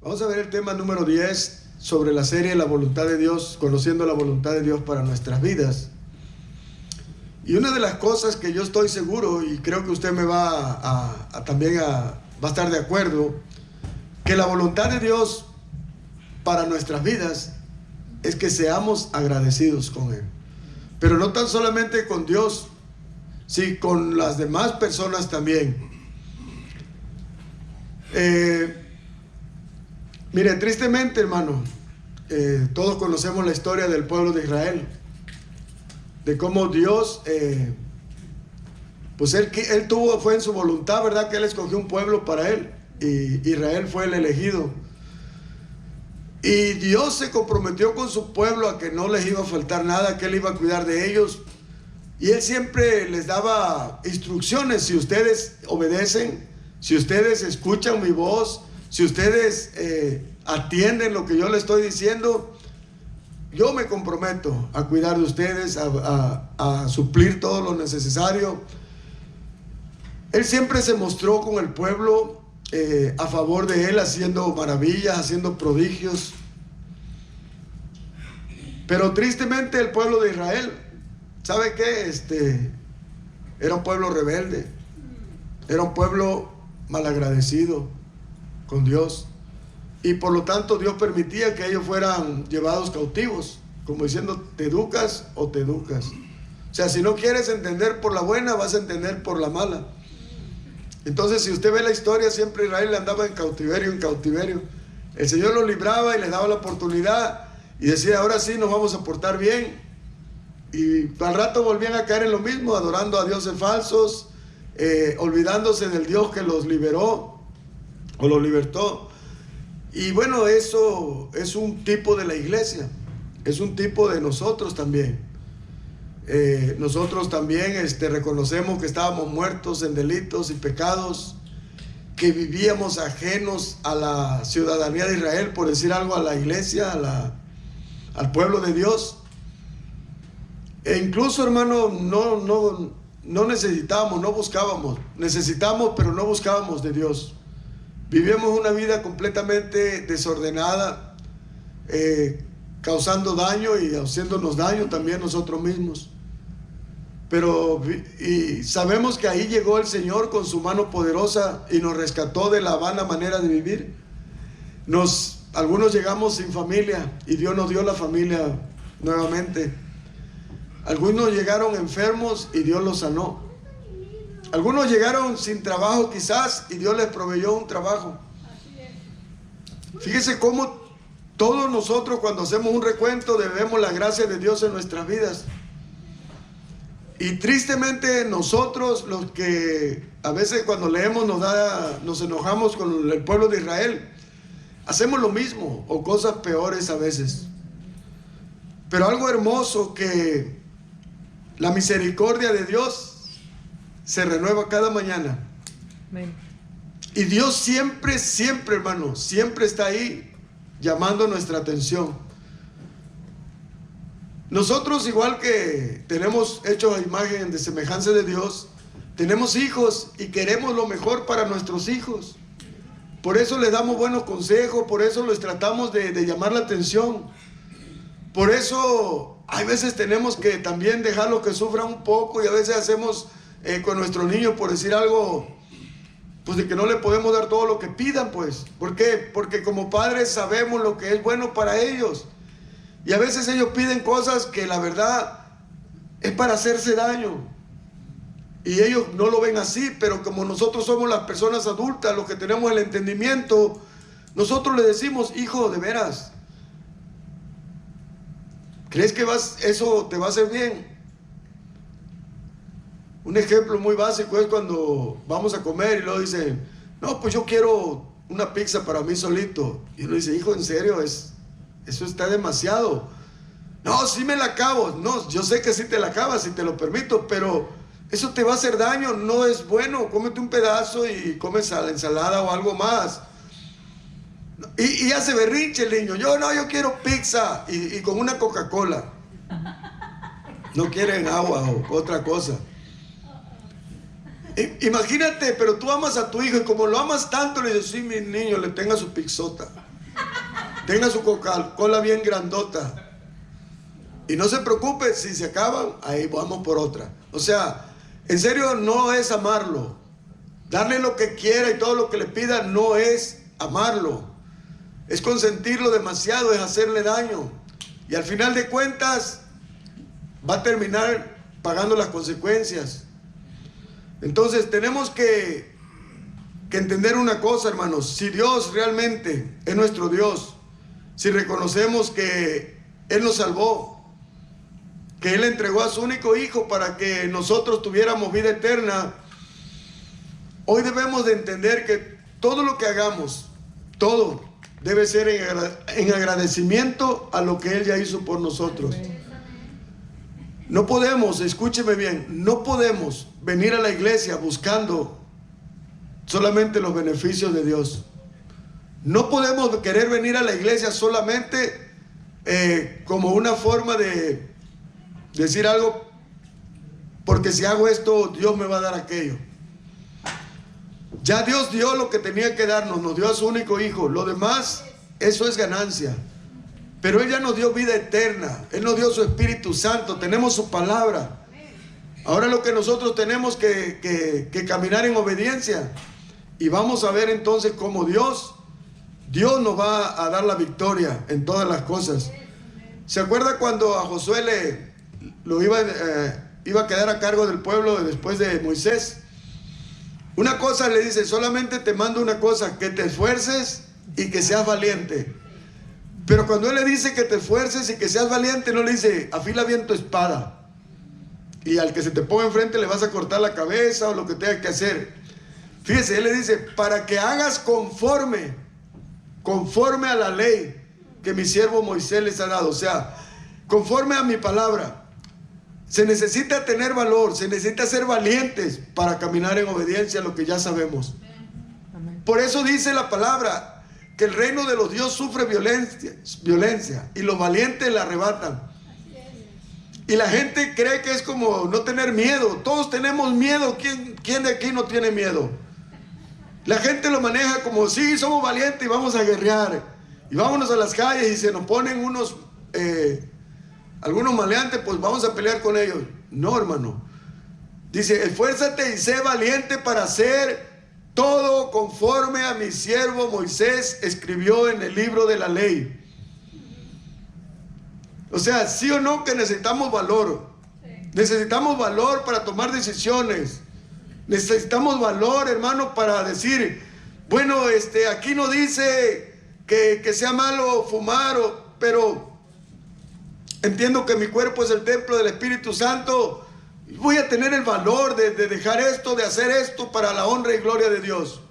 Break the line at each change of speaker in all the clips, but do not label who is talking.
Vamos a ver el tema número 10 sobre la serie La voluntad de Dios, conociendo la voluntad de Dios para nuestras vidas. Y una de las cosas que yo estoy seguro, y creo que usted me va a estar de acuerdo, que la voluntad de Dios para nuestras vidas es que seamos agradecidos con Él. Pero no tan solamente con Dios, sino con las demás personas también. Mire, tristemente, hermano, todos conocemos la historia del pueblo de Israel, de cómo Dios, pues él fue en su voluntad, ¿verdad? Que Él escogió un pueblo para Él, y Israel fue el elegido. Y Dios se comprometió con su pueblo a que no les iba a faltar nada, que Él iba a cuidar de ellos. Y Él siempre les daba instrucciones: si ustedes obedecen, si ustedes escuchan mi voz, si ustedes atienden lo que yo les estoy diciendo, yo me comprometo a cuidar de ustedes, a suplir todo lo necesario. Él siempre se mostró con el pueblo a favor de Él, haciendo maravillas, haciendo prodigios. Pero tristemente el pueblo de Israel, ¿sabe qué? Era un pueblo rebelde, era un pueblo malagradecido con Dios, y por lo tanto Dios permitía que ellos fueran llevados cautivos, como diciendo: te educas o te educas. O sea, si no quieres entender por la buena, vas a entender por la mala. Entonces, si usted ve la historia, siempre Israel andaba en cautiverio, en cautiverio. El Señor los libraba y les daba la oportunidad y decía: ahora sí nos vamos a portar bien. Y al rato volvían a caer en lo mismo, adorando a dioses falsos, olvidándose del Dios que los liberó o los libertó. Y bueno, eso es un tipo de la iglesia, es un tipo de nosotros también. Nosotros también reconocemos que estábamos muertos en delitos y pecados, que vivíamos ajenos a la ciudadanía de Israel, por decir algo, a la iglesia, al pueblo de Dios. E incluso, hermano, no necesitábamos, no buscábamos. Necesitamos, pero no buscábamos de Dios. Vivíamos una vida completamente desordenada, causando daño y haciéndonos daño también nosotros mismos. Pero y sabemos que ahí llegó el Señor con su mano poderosa y nos rescató de la vana manera de vivir. Algunos llegamos sin familia y Dios nos dio la familia nuevamente. Algunos llegaron enfermos y Dios los sanó. Algunos llegaron sin trabajo quizás y Dios les proveyó un trabajo. Fíjese cómo todos nosotros, cuando hacemos un recuento, debemos la gracia de Dios en nuestras vidas. Y tristemente nosotros, los que a veces cuando leemos nos enojamos con el pueblo de Israel, hacemos lo mismo o cosas peores a veces. Pero algo hermoso, que la misericordia de Dios se renueva cada mañana. Amén. Y Dios siempre, siempre, hermano, siempre está ahí llamando nuestra atención. Nosotros, igual que tenemos hechos a imagen de semejanza de Dios, tenemos hijos y queremos lo mejor para nuestros hijos. Por eso les damos buenos consejos, por eso les tratamos de llamar la atención. Por eso hay veces tenemos que también dejarlos que sufran un poco, y a veces hacemos con nuestros niños, por decir algo, pues de que no le podemos dar todo lo que pidan, pues. ¿Por qué? Porque como padres sabemos lo que es bueno para ellos. Y a veces ellos piden cosas que la verdad es para hacerse daño. Y ellos no lo ven así, pero como nosotros somos las personas adultas, los que tenemos el entendimiento, nosotros le decimos: hijo, de veras, ¿crees que eso te va a hacer bien? Un ejemplo muy básico es cuando vamos a comer y luego dicen: no, pues yo quiero una pizza para mí solito. Y uno dice: hijo, ¿en serio? Eso está demasiado. No, sí me la acabo. No, yo sé que sí te la acabas, si te lo permito, pero eso te va a hacer daño, no es bueno. Cómete un pedazo y comes a la ensalada o algo más. Y hace berrinche el niño: yo quiero pizza y con una Coca-Cola. No quieren agua o otra cosa. Imagínate, pero tú amas a tu hijo y como lo amas tanto, le dices: sí, mi niño, le tenga su pizzota. tenga su Coca-Cola bien grandota. Y no se preocupe, si se acaban, ahí vamos por otra. O sea, en serio no es amarlo. Darle lo que quiera y todo lo que le pida no es amarlo. Es consentirlo demasiado, es hacerle daño. Y al final de cuentas va a terminar pagando las consecuencias. Entonces tenemos que entender una cosa, hermanos. Si Dios realmente es nuestro Dios, si reconocemos que Él nos salvó, que Él entregó a su único Hijo para que nosotros tuviéramos vida eterna, hoy debemos de entender que todo lo que hagamos, todo debe ser en agradecimiento a lo que Él ya hizo por nosotros. No podemos, escúcheme bien, no podemos venir a la iglesia buscando solamente los beneficios de Dios. No podemos querer venir a la iglesia solamente como una forma de decir algo, porque si hago esto, Dios me va a dar aquello. Ya Dios dio lo que tenía que darnos, nos dio a su único Hijo. Lo demás, eso es ganancia. Pero Él ya nos dio vida eterna, Él nos dio su Espíritu Santo, tenemos su palabra. Ahora lo que nosotros tenemos que caminar en obediencia. Y vamos a ver entonces cómo Dios nos va a dar la victoria en todas las cosas. ¿Se acuerda cuando a Josué iba a quedar a cargo del pueblo después de Moisés? Una cosa le dice: solamente te mando una cosa, que te esfuerces y que seas valiente. Pero cuando Él le dice que te esfuerces y que seas valiente, no le dice: afila bien tu espada y al que se te ponga enfrente le vas a cortar la cabeza o lo que tenga que hacer. Fíjese, Él le dice: para que hagas conforme a la ley que mi siervo Moisés les ha dado. O sea, conforme a mi palabra. Se necesita tener valor, se necesita ser valientes para caminar en obediencia a lo que ya sabemos. Por eso dice la palabra que el reino de los Dios sufre violencia y los valientes la arrebatan. Y la gente cree que es como no tener miedo. Todos tenemos miedo. ¿Quién de aquí no tiene miedo? La gente lo maneja como: sí, somos valientes y vamos a guerrear. Y vámonos a las calles y se nos ponen algunos maleantes, pues vamos a pelear con ellos. No, hermano. Dice: esfuérzate y sé valiente para hacer todo conforme a mi siervo Moisés escribió en el libro de la ley. O sea, sí o no que necesitamos valor. Necesitamos valor para tomar decisiones. Necesitamos valor, hermano, para decir: bueno, aquí no dice que sea malo fumar, pero entiendo que mi cuerpo es el templo del Espíritu Santo. Voy a tener el valor de dejar esto, de hacer esto para la honra y gloria de Dios.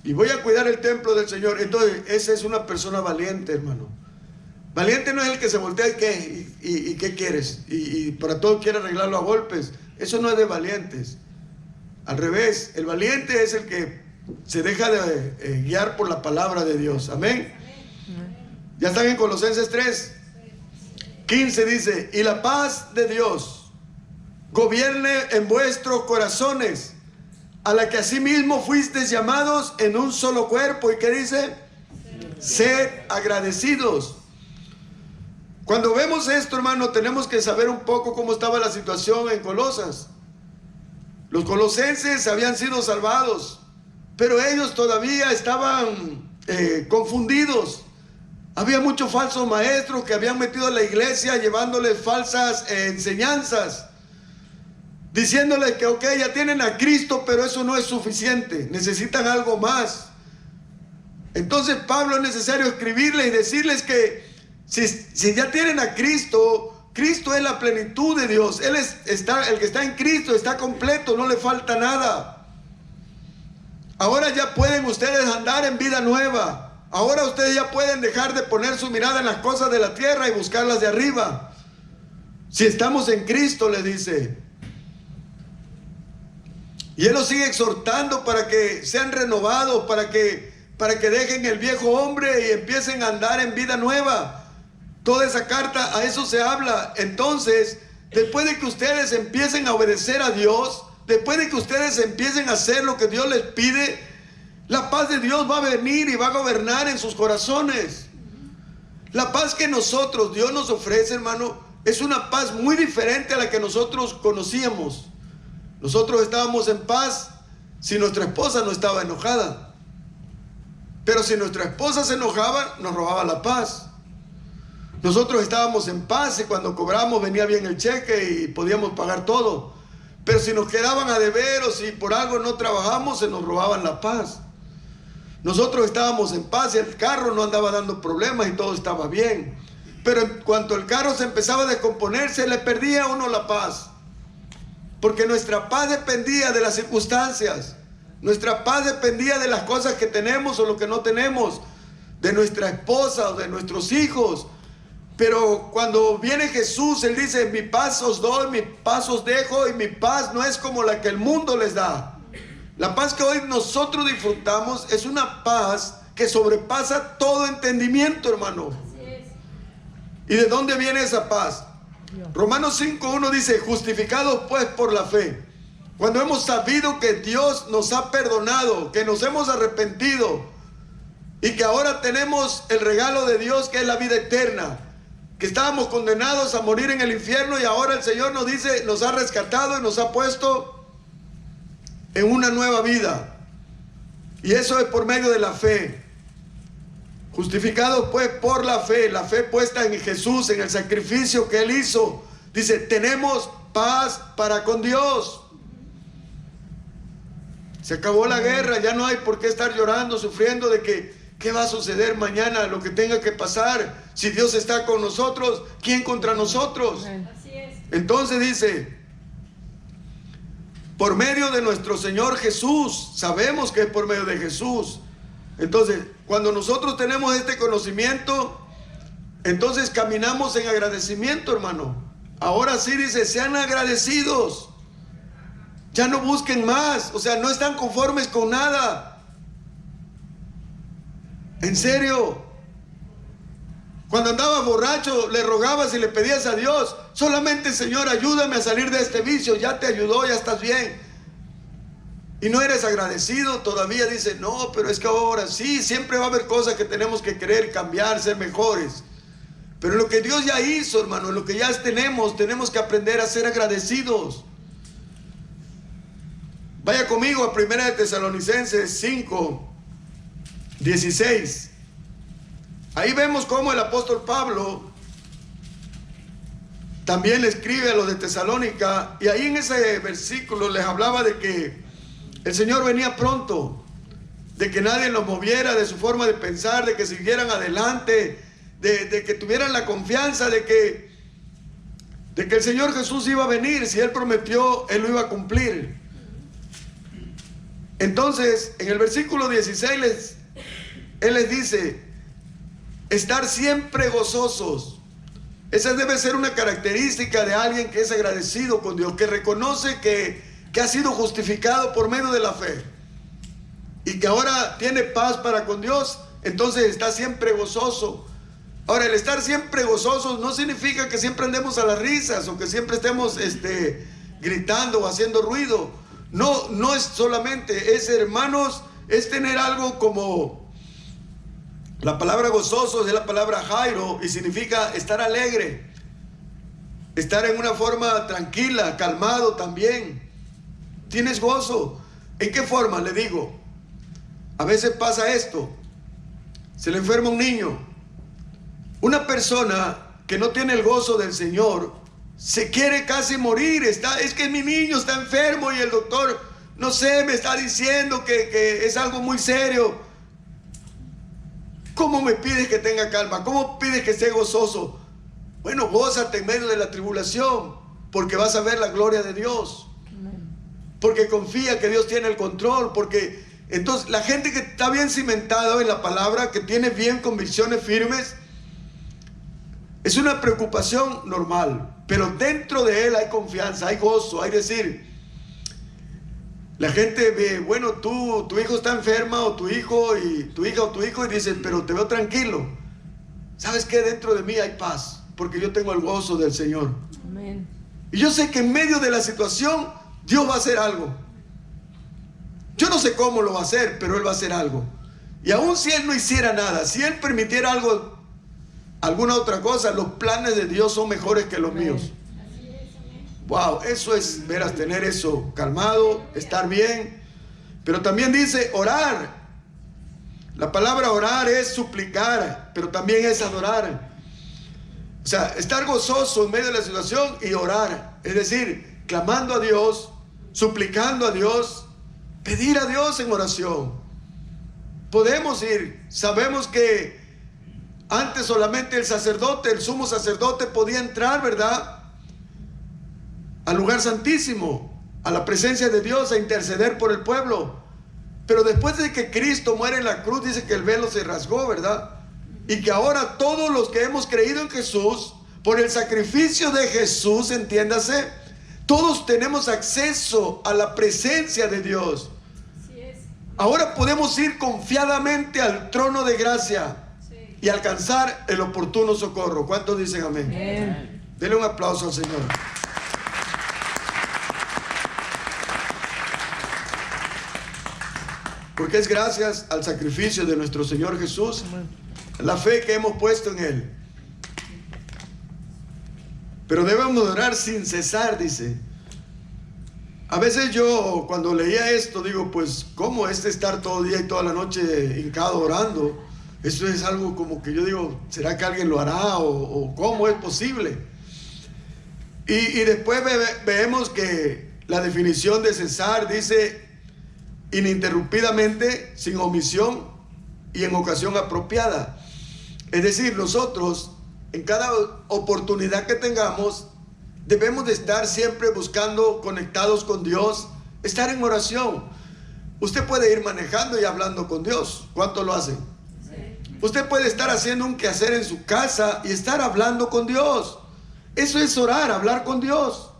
Y voy a cuidar el templo del Señor. Entonces, esa es una persona valiente, hermano. Valiente no es el que se voltea y ¿qué quieres? Y para todo quiere arreglarlo a golpes. Eso no es de valientes. Al revés, el valiente es el que se deja de guiar por la palabra de Dios. Amén. Ya están en Colosenses 3:15, dice: y la paz de Dios gobierne en vuestros corazones, a la que asimismo fuisteis llamados en un solo cuerpo. ¿Y qué dice? Sed agradecidos. Cuando vemos esto, hermano, tenemos que saber un poco cómo estaba la situación en Colosas. Los colosenses habían sido salvados, pero ellos todavía estaban confundidos. Había muchos falsos maestros que habían metido a la iglesia llevándoles falsas enseñanzas, diciéndoles que ok, ya tienen a Cristo, pero eso no es suficiente, necesitan algo más. Entonces Pablo es necesario escribirles y decirles que si ya tienen a Cristo, Cristo es la plenitud de Dios. El que está en Cristo está completo, no le falta nada. Ahora ya pueden ustedes andar en vida nueva. Ahora ustedes ya pueden dejar de poner su mirada en las cosas de la tierra y buscarlas de arriba. Si estamos en Cristo, les dice. Y Él los sigue exhortando para que sean renovados, para que dejen el viejo hombre y empiecen a andar en vida nueva. Toda esa carta a eso se habla. Entonces, después de que ustedes empiecen a obedecer a Dios, después de que ustedes empiecen a hacer lo que Dios les pide, La paz de Dios va a venir y va a gobernar en sus corazones. La paz que Dios nos ofrece, hermano, es una paz muy diferente a la que nosotros conocíamos. Nosotros estábamos en paz si nuestra esposa no estaba enojada. Pero si nuestra esposa se enojaba, nos robaba la paz. Nosotros estábamos en paz y cuando cobramos venía bien el cheque y podíamos pagar todo. Pero si nos quedaban a deber o si por algo no trabajamos, se nos robaban la paz. Nosotros estábamos en paz y el carro no andaba dando problemas y todo estaba bien. Pero en cuanto el carro se empezaba a descomponerse, le perdía a uno la paz. Porque nuestra paz dependía de las circunstancias. Nuestra paz dependía de las cosas que tenemos o lo que no tenemos. De nuestra esposa o de nuestros hijos. Pero cuando viene Jesús, Él dice, mi paz os doy, mi paz os dejo, y mi paz no es como la que el mundo les da. La paz que hoy nosotros disfrutamos es una paz que sobrepasa todo entendimiento, hermano. ¿Y de dónde viene esa paz? Romanos 5:1 dice, justificados pues por la fe. Cuando hemos sabido que Dios nos ha perdonado, que nos hemos arrepentido y que ahora tenemos el regalo de Dios que es la vida eterna, que estábamos condenados a morir en el infierno y ahora el Señor nos dice, nos ha rescatado y nos ha puesto en una nueva vida. Y eso es por medio de la fe. Justificados pues por la fe puesta en Jesús, en el sacrificio que Él hizo. Dice, tenemos paz para con Dios. Se acabó la guerra, ya no hay por qué estar llorando, sufriendo de que ¿qué va a suceder mañana? Lo que tenga que pasar. Si Dios está con nosotros, ¿quién contra nosotros?
Así es.
Entonces dice, por medio de nuestro Señor Jesús, sabemos que es por medio de Jesús. Entonces, cuando nosotros tenemos este conocimiento, entonces caminamos en agradecimiento, hermano. Ahora sí dice, sean agradecidos. Ya no busquen más, o sea, no están conformes con nada. En serio. Cuando andabas borracho, le rogabas y le pedías a Dios, solamente Señor, ayúdame a salir de este vicio. Ya te ayudó, ya estás bien. Y no eres agradecido, todavía dice, no, pero es que ahora sí, siempre va a haber cosas que tenemos que querer cambiar, ser mejores. Pero lo que Dios ya hizo, hermano, lo que ya tenemos que aprender a ser agradecidos. Vaya conmigo a 1 de Tesalonicenses 5:16. Ahí vemos cómo el apóstol Pablo también le escribe a los de Tesalónica, y ahí en ese versículo les hablaba de que el Señor venía pronto, de que nadie los moviera de su forma de pensar, de que siguieran adelante, de que tuvieran la confianza de que el Señor Jesús iba a venir. Si Él prometió, Él lo iba a cumplir. Entonces, en el versículo 16, Él les dice, estar siempre gozosos. Esa debe ser una característica de alguien que es agradecido con Dios, que reconoce que ha sido justificado por medio de la fe y que ahora tiene paz para con Dios. Entonces está siempre gozoso. Ahora, el estar siempre gozosos no significa que siempre andemos a las risas o que siempre estemos gritando o haciendo ruido. No es solamente, es, hermanos, es tener algo como la palabra gozoso, es la palabra jairo, y significa estar alegre, estar en una forma tranquila, calmado también. Tienes gozo. ¿En qué forma? Le digo, a veces pasa esto, se le enferma un niño. Una persona que no tiene el gozo del Señor se quiere casi morir. Es que mi niño está enfermo y el doctor, no sé, me está diciendo que es algo muy serio. ¿Cómo me pides que tenga calma? ¿Cómo pides que esté gozoso? Bueno, gózate en medio de la tribulación, porque vas a ver la gloria de Dios. Porque confía que Dios tiene el control. Porque entonces la gente que está bien cimentada en la palabra, que tiene bien convicciones firmes, es una preocupación normal, pero dentro de él hay confianza, hay gozo, hay decir. La gente ve, bueno, tu hijo está enferma, o tu hijo y tu hija o tu hijo, y dicen, pero te veo tranquilo. ¿Sabes qué? Dentro de mí hay paz, porque yo tengo el gozo del Señor. Amén. Y yo sé que en medio de la situación Dios va a hacer algo. Yo no sé cómo lo va a hacer, pero Él va a hacer algo. Y aun si Él no hiciera nada, si Él permitiera algo, alguna otra cosa, los planes de Dios son mejores que los míos. Wow, eso es, veras, tener eso calmado, estar bien. Pero también dice orar. La palabra orar es suplicar, pero también es adorar. O sea, estar gozoso en medio de la situación y orar. Es decir, clamando a Dios, suplicando a Dios, pedir a Dios en oración. Podemos ir. Sabemos que antes solamente el sacerdote, el sumo sacerdote podía entrar, ¿verdad?, al lugar santísimo, a la presencia de Dios, a interceder por el pueblo. Pero después de que Cristo muere en la cruz, dice que el velo se rasgó, ¿verdad? Y que ahora todos los que hemos creído en Jesús, por el sacrificio de Jesús, entiéndase, todos tenemos acceso a la presencia de Dios. Ahora podemos ir confiadamente al trono de gracia y alcanzar el oportuno socorro. ¿Cuántos dicen amén? Amén. Denle un aplauso al Señor. Porque es gracias al sacrificio de nuestro Señor Jesús, la fe que hemos puesto en Él. Pero debemos orar sin cesar, dice. A veces yo cuando leía esto digo, pues ¿cómo estar todo el día y toda la noche hincado orando? Eso es algo como que yo digo, ¿será que alguien lo hará? ¿O cómo es posible? Y después vemos que la definición de cesar dice ininterrumpidamente, sin omisión y en ocasión apropiada. Es decir, nosotros en cada oportunidad que tengamos debemos de estar siempre buscando, conectados con Dios, estar en oración. Usted puede ir manejando y hablando con Dios. ¿Cuánto lo hacen? Sí. Usted puede estar haciendo un quehacer en su casa y estar hablando con Dios. Eso es orar, hablar con Dios.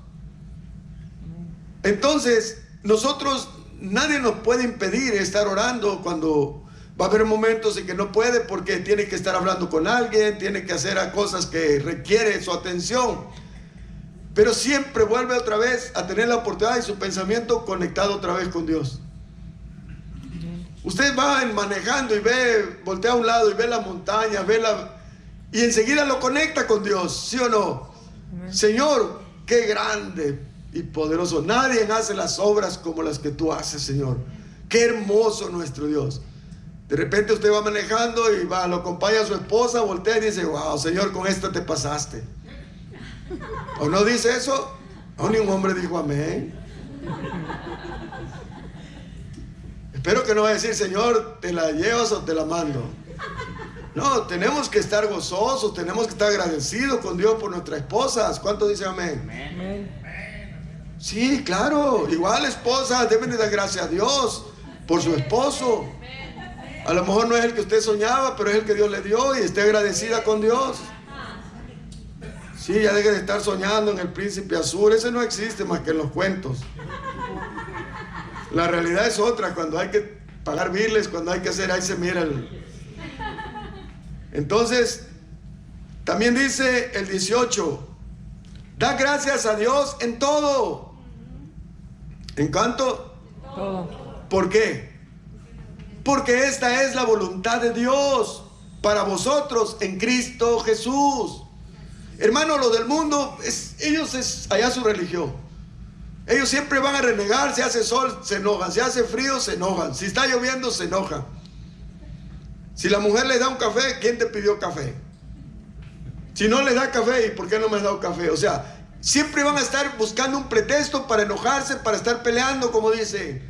Entonces, nosotros, nadie nos puede impedir estar orando cuando va a haber momentos en que no puede porque tiene que estar hablando con alguien, tiene que hacer cosas que requieren su atención. Pero siempre vuelve otra vez a tener la oportunidad y su pensamiento conectado otra vez con Dios. Usted va manejando y ve, voltea a un lado y ve la montaña, y enseguida lo conecta con Dios, ¿sí o no? Señor, qué grande y poderoso. Nadie hace las obras como las que tú haces, Señor. Qué hermoso nuestro Dios. De repente usted va manejando y lo acompaña a su esposa, voltea y dice, wow, Señor, con esto te pasaste. ¿O no dice eso? No, ni un hombre dijo amén. Espero que no vaya a decir, Señor, ¿te la llevas o te la mando? No, tenemos que estar gozosos, tenemos que estar agradecidos con Dios por nuestras esposas. ¿Cuántos dicen amén? Amén. Sí, claro, igual esposas deben de dar gracias a Dios por su esposo. A lo mejor no es el que usted soñaba, pero es el que Dios le dio, y esté agradecida con Dios. Sí, ya deje de estar soñando en el príncipe azul. Ese no existe más que en los cuentos. La realidad es otra. Cuando hay que pagar biles, cuando hay que hacer, ahí se mira Entonces, también dice el 18, da gracias a Dios en todo. ¿En cuánto? Todo. ¿Por qué? Porque esta es la voluntad de Dios para vosotros en Cristo Jesús. Hermano, lo del mundo, ellos es allá su religión. Ellos siempre van a renegar. Si hace sol, se enojan. Si hace frío, se enojan. Si está lloviendo, se enojan. Si la mujer les da un café, ¿quién te pidió café? Si no les da café, ¿y por qué no me has dado café? O sea, siempre van a estar buscando un pretexto para enojarse, para estar peleando, como dice.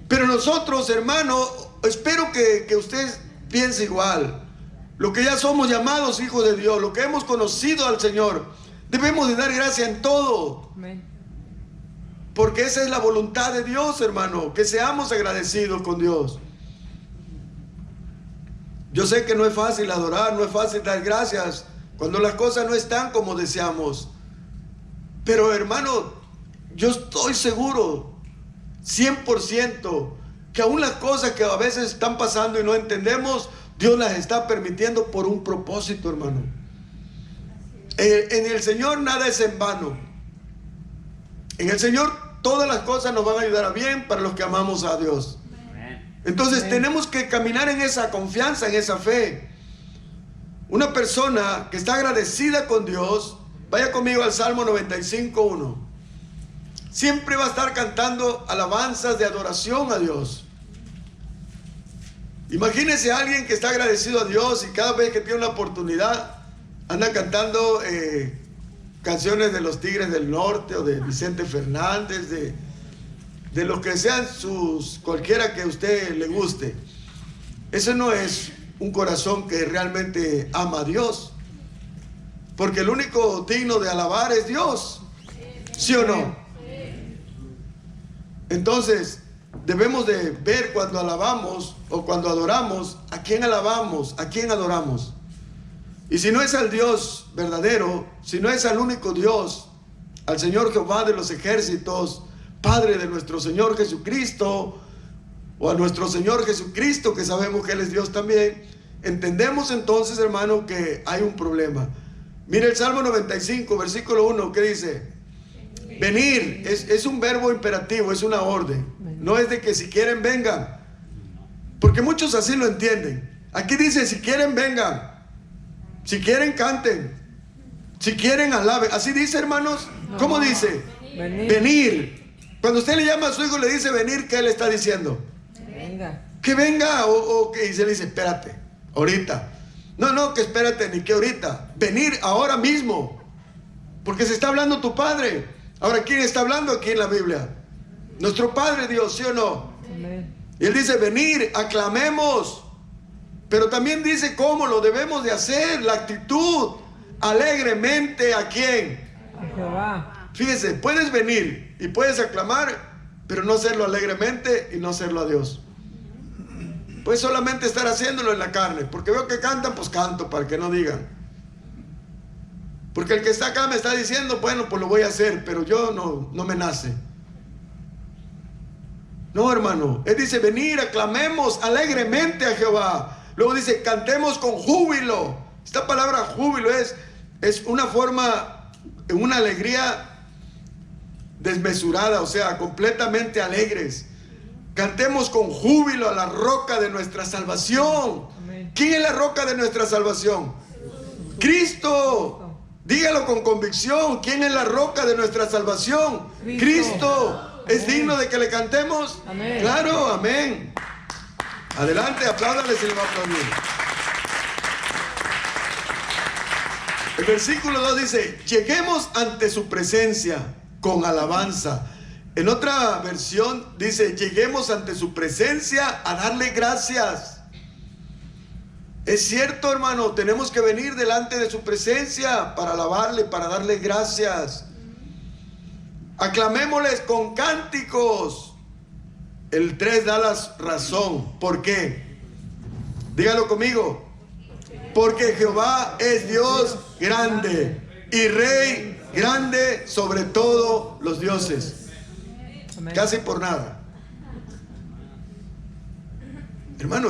Pero nosotros, hermano, espero que usted piense igual. Lo que ya somos llamados hijos de Dios, lo que hemos conocido al Señor, debemos de dar gracia en todo. Amén. Porque esa es la voluntad de Dios, hermano, que seamos agradecidos con Dios. Yo sé que no es fácil adorar, no es fácil dar gracias cuando las cosas no están como deseamos. Pero, hermano, yo estoy seguro, 100%, que aún las cosas que a veces están pasando y no entendemos, Dios las está permitiendo por un propósito, hermano. En el Señor nada es en vano. En el Señor todas las cosas nos van a ayudar a bien para los que amamos a Dios. Entonces tenemos que caminar en esa confianza, en esa fe. Una persona que está agradecida con Dios, vaya conmigo al Salmo 95:1. Siempre va a estar cantando alabanzas de adoración a Dios. Imagínese a alguien que está agradecido a Dios y cada vez que tiene una oportunidad anda cantando canciones de los Tigres del Norte o de Vicente Fernández, de los que sean sus, cualquiera que a usted le guste. Eso no es un corazón que realmente ama a Dios, porque el único digno de alabar es Dios, ¿sí o no? Entonces debemos de ver cuando alabamos o cuando adoramos, a quién alabamos, a quién adoramos. Y si no es al Dios verdadero, si no es al único Dios, al Señor Jehová de los ejércitos, Padre de nuestro Señor Jesucristo, o a nuestro Señor Jesucristo, que sabemos que Él es Dios también, entendemos entonces, hermano, que hay un problema. Mire el Salmo 95, versículo 1, ¿qué dice? Venir, es un verbo imperativo, es una orden. No es de que si quieren vengan, porque muchos así lo entienden. Aquí dice si quieren vengan, si quieren canten, si quieren alaben. Así dice, hermanos. ¿Cómo dice? Venir. Cuando usted le llama a su hijo, le dice venir, ¿qué le está diciendo?
Venga.
Que venga, o que se le dice espérate, ahorita. No, que espérate, ni que ahorita. Venir ahora mismo, porque se está hablando tu Padre. Ahora, ¿quién está hablando aquí en la Biblia? Nuestro Padre Dios, ¿sí o no?
Amén.
Y Él dice venir, aclamemos. Pero también dice cómo lo debemos de hacer, la actitud, alegremente. ¿A quién?
A Jehová.
Fíjese, puedes venir y puedes aclamar, pero no hacerlo alegremente y no hacerlo a Dios. Puedes solamente estar haciéndolo en la carne, porque veo que cantan, pues canto, para que no digan. Porque el que está acá me está diciendo, bueno, pues lo voy a hacer, pero yo no me nace. No, hermano, Él dice venir, aclamemos alegremente a Jehová. Luego dice, cantemos con júbilo. Esta palabra júbilo es una forma, una alegría desmesurada, o sea, completamente alegres. Cantemos con júbilo a la roca de nuestra salvación.
Amén.
¿Quién es la roca de nuestra salvación? Cristo. Dígalo con convicción. ¿Quién es la roca de nuestra salvación? Cristo. ¿Es digno de que le cantemos?
Amén.
Claro, amén. Adelante, apláudale si le va a aplaudir. El versículo 2 dice, lleguemos ante su presencia con alabanza. En otra versión dice, lleguemos ante su presencia a darle gracias. Es cierto, hermano, tenemos que venir delante de su presencia para alabarle, para darle gracias. Aclamémosles con cánticos. El 3 da la razón. ¿Por qué? Dígalo conmigo. Porque Jehová es Dios grande y Rey grande sobre todos los dioses.
Amén.
Casi por nada. Hermano,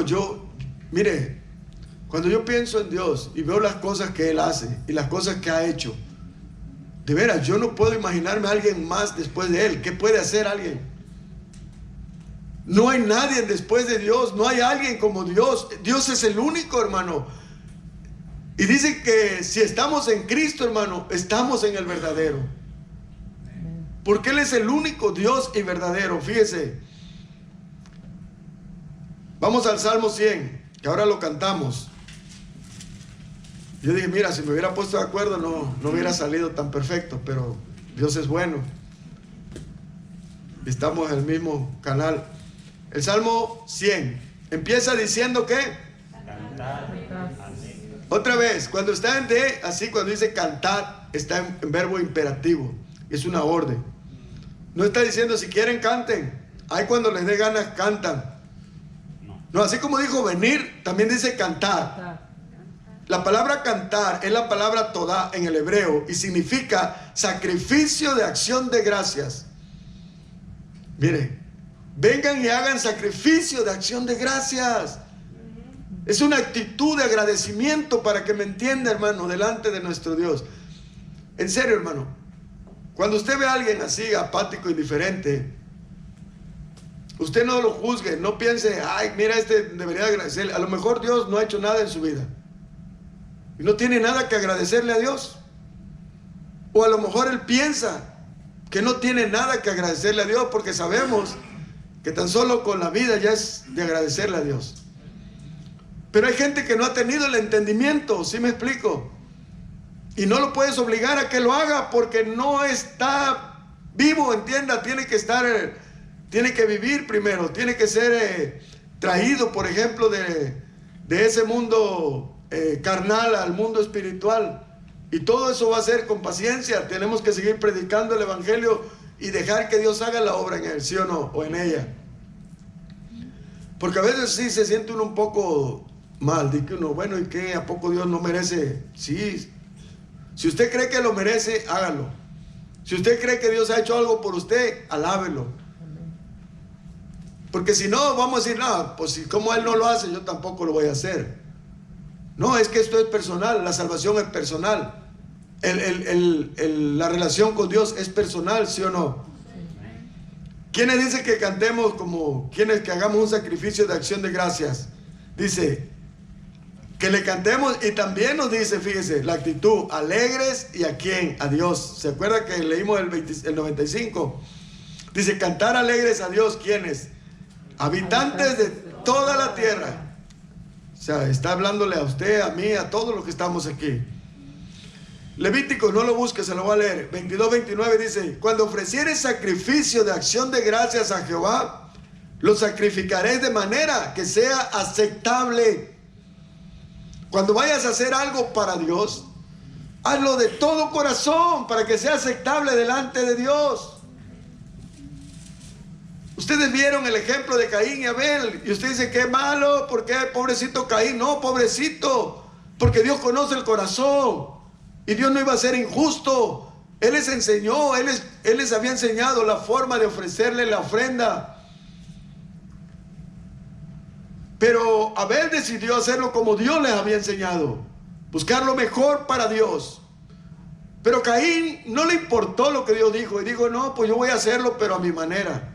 mire, cuando yo pienso en Dios y veo las cosas que Él hace y las cosas que ha hecho, de veras, yo no puedo imaginarme a alguien más después de Él. ¿Qué puede hacer alguien? No hay nadie después de Dios, no hay alguien como Dios. Dios es el único, hermano. Y dice que si estamos en Cristo, hermano, estamos en el verdadero. Porque Él es el único Dios y verdadero. Fíjese. Vamos al Salmo 100, que ahora lo cantamos. Yo dije, mira, si me hubiera puesto de acuerdo no hubiera salido tan perfecto, pero Dios es bueno. Estamos en el mismo canal. El Salmo 100 empieza diciendo que
Cantar.
otra vez, cuando está en D, así cuando dice cantar, está en verbo imperativo, es una orden. No está diciendo si quieren canten, ahí cuando les dé ganas cantan. No, así como dijo venir, también dice cantar. La palabra cantar es la palabra todá en el hebreo y significa sacrificio de acción de gracias. Mire, vengan y hagan sacrificio de acción de gracias. Es una actitud de agradecimiento, para que me entienda, hermano, delante de nuestro Dios. En serio, hermano, Cuando usted ve a alguien así, apático, indiferente, usted no lo juzgue, no piense, ay, mira, este debería agradecerle. A lo mejor Dios no ha hecho nada en su vida y no tiene nada que agradecerle a Dios. O a lo mejor él piensa que no tiene nada que agradecerle a Dios, porque sabemos que tan solo con la vida ya es de agradecerle a Dios. Pero hay gente que no ha tenido el entendimiento, ¿sí me explico? Y no lo puedes obligar a que lo haga porque no está vivo, entienda, tiene que vivir primero, tiene que ser traído, por ejemplo, de ese mundo carnal al mundo espiritual. Y todo eso va a ser con paciencia. Tenemos que seguir predicando el evangelio y dejar que Dios haga la obra en él, ¿sí o no? O en ella. Porque a veces sí se siente uno un poco mal. Dice uno, bueno, ¿y qué? ¿A poco Dios no merece? Sí. Si usted cree que lo merece, hágalo. Si usted cree que Dios ha hecho algo por usted, alábelo. Porque si no, vamos a decir, no, pues si como Él no lo hace, yo tampoco lo voy a hacer. No, es que esto es personal, la salvación es personal. La relación con Dios es personal, ¿sí o no? ¿Quiénes dicen que cantemos como quienes que hagamos un sacrificio de acción de gracias? Dice que le cantemos, y también nos dice, fíjese, la actitud, alegres, ¿y a quién? A Dios. ¿Se acuerda que leímos el 95? Dice, cantar alegres a Dios, ¿quiénes? Habitantes de toda la tierra. O sea, está hablándole a usted, a mí, a todos los que estamos aquí. Levítico, no lo busque, se lo voy a leer. 22-29 dice, cuando ofrecieres sacrificio de acción de gracias a Jehová, lo sacrificaréis de manera que sea aceptable. Cuando vayas a hacer algo para Dios, hazlo de todo corazón para que sea aceptable delante de Dios. Ustedes vieron el ejemplo de Caín y Abel, y usted dice, qué malo, ¿por qué? Pobrecito Caín. No, pobrecito, porque Dios conoce el corazón, y Dios no iba a ser injusto. Él les enseñó, Él les había enseñado la forma de ofrecerle la ofrenda. Pero Abel decidió hacerlo como Dios les había enseñado, buscar lo mejor para Dios. Pero Caín no le importó lo que Dios dijo, y dijo, no, pues yo voy a hacerlo, pero a mi manera.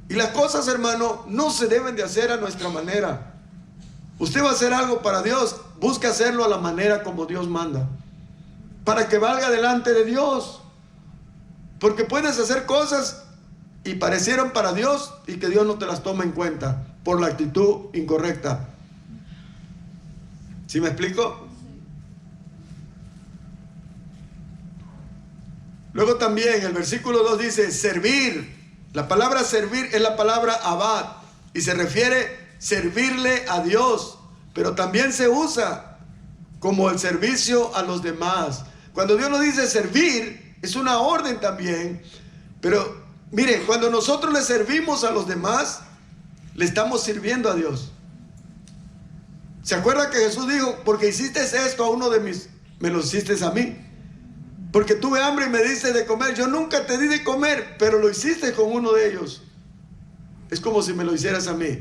Y las cosas, hermano, no se deben de hacer a nuestra manera. Usted va a hacer algo para Dios, busque hacerlo a la manera como Dios manda, para que valga delante de Dios. Porque puedes hacer cosas y parecieron para Dios y que Dios no te las toma en cuenta por la actitud incorrecta. ¿Sí me explico? Luego también el versículo 2 dice servir. La palabra servir es la palabra abad y se refiere servirle a Dios, pero también se usa como el servicio a los demás. Cuando Dios nos dice servir, es una orden también, pero mire, cuando nosotros le servimos a los demás, le estamos sirviendo a Dios. ¿Se acuerda que Jesús dijo, porque hiciste esto a uno de mis, me lo hiciste a mí? Porque tuve hambre y me diste de comer. Yo nunca te di de comer, pero lo hiciste con uno de ellos. Es como si me lo hicieras a mí.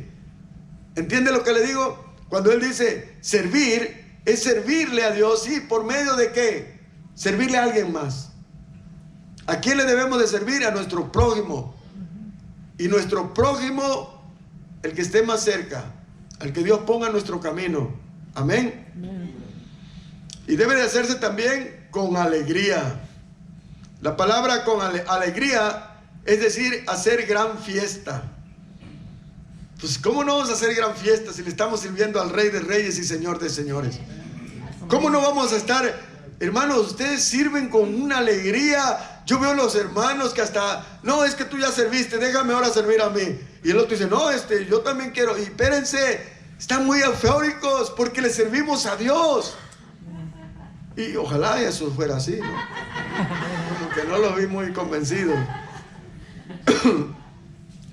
¿Entiende lo que le digo? Cuando Él dice servir, es servirle a Dios. ¿Sí? ¿Por medio de qué? Servirle a alguien más. ¿A quién le debemos de servir? A nuestro prójimo. Y nuestro prójimo, el que esté más cerca, al que Dios ponga en nuestro camino. Amén. Y debe de hacerse también con alegría. La palabra con alegría es decir, hacer gran fiesta. Pues ¿cómo no vamos a hacer gran fiesta si le estamos sirviendo al Rey de Reyes y Señor de Señores? ¿Cómo no vamos a estar, hermanos, ustedes sirven con una alegría? Yo veo los hermanos que hasta, no, es que tú ya serviste, déjame ahora servir a mí. Y el otro dice, no, yo también quiero. Y espérense, están muy eufóricos porque le servimos a Dios. Y ojalá eso fuera así, ¿no? Como que no los vi muy convencidos.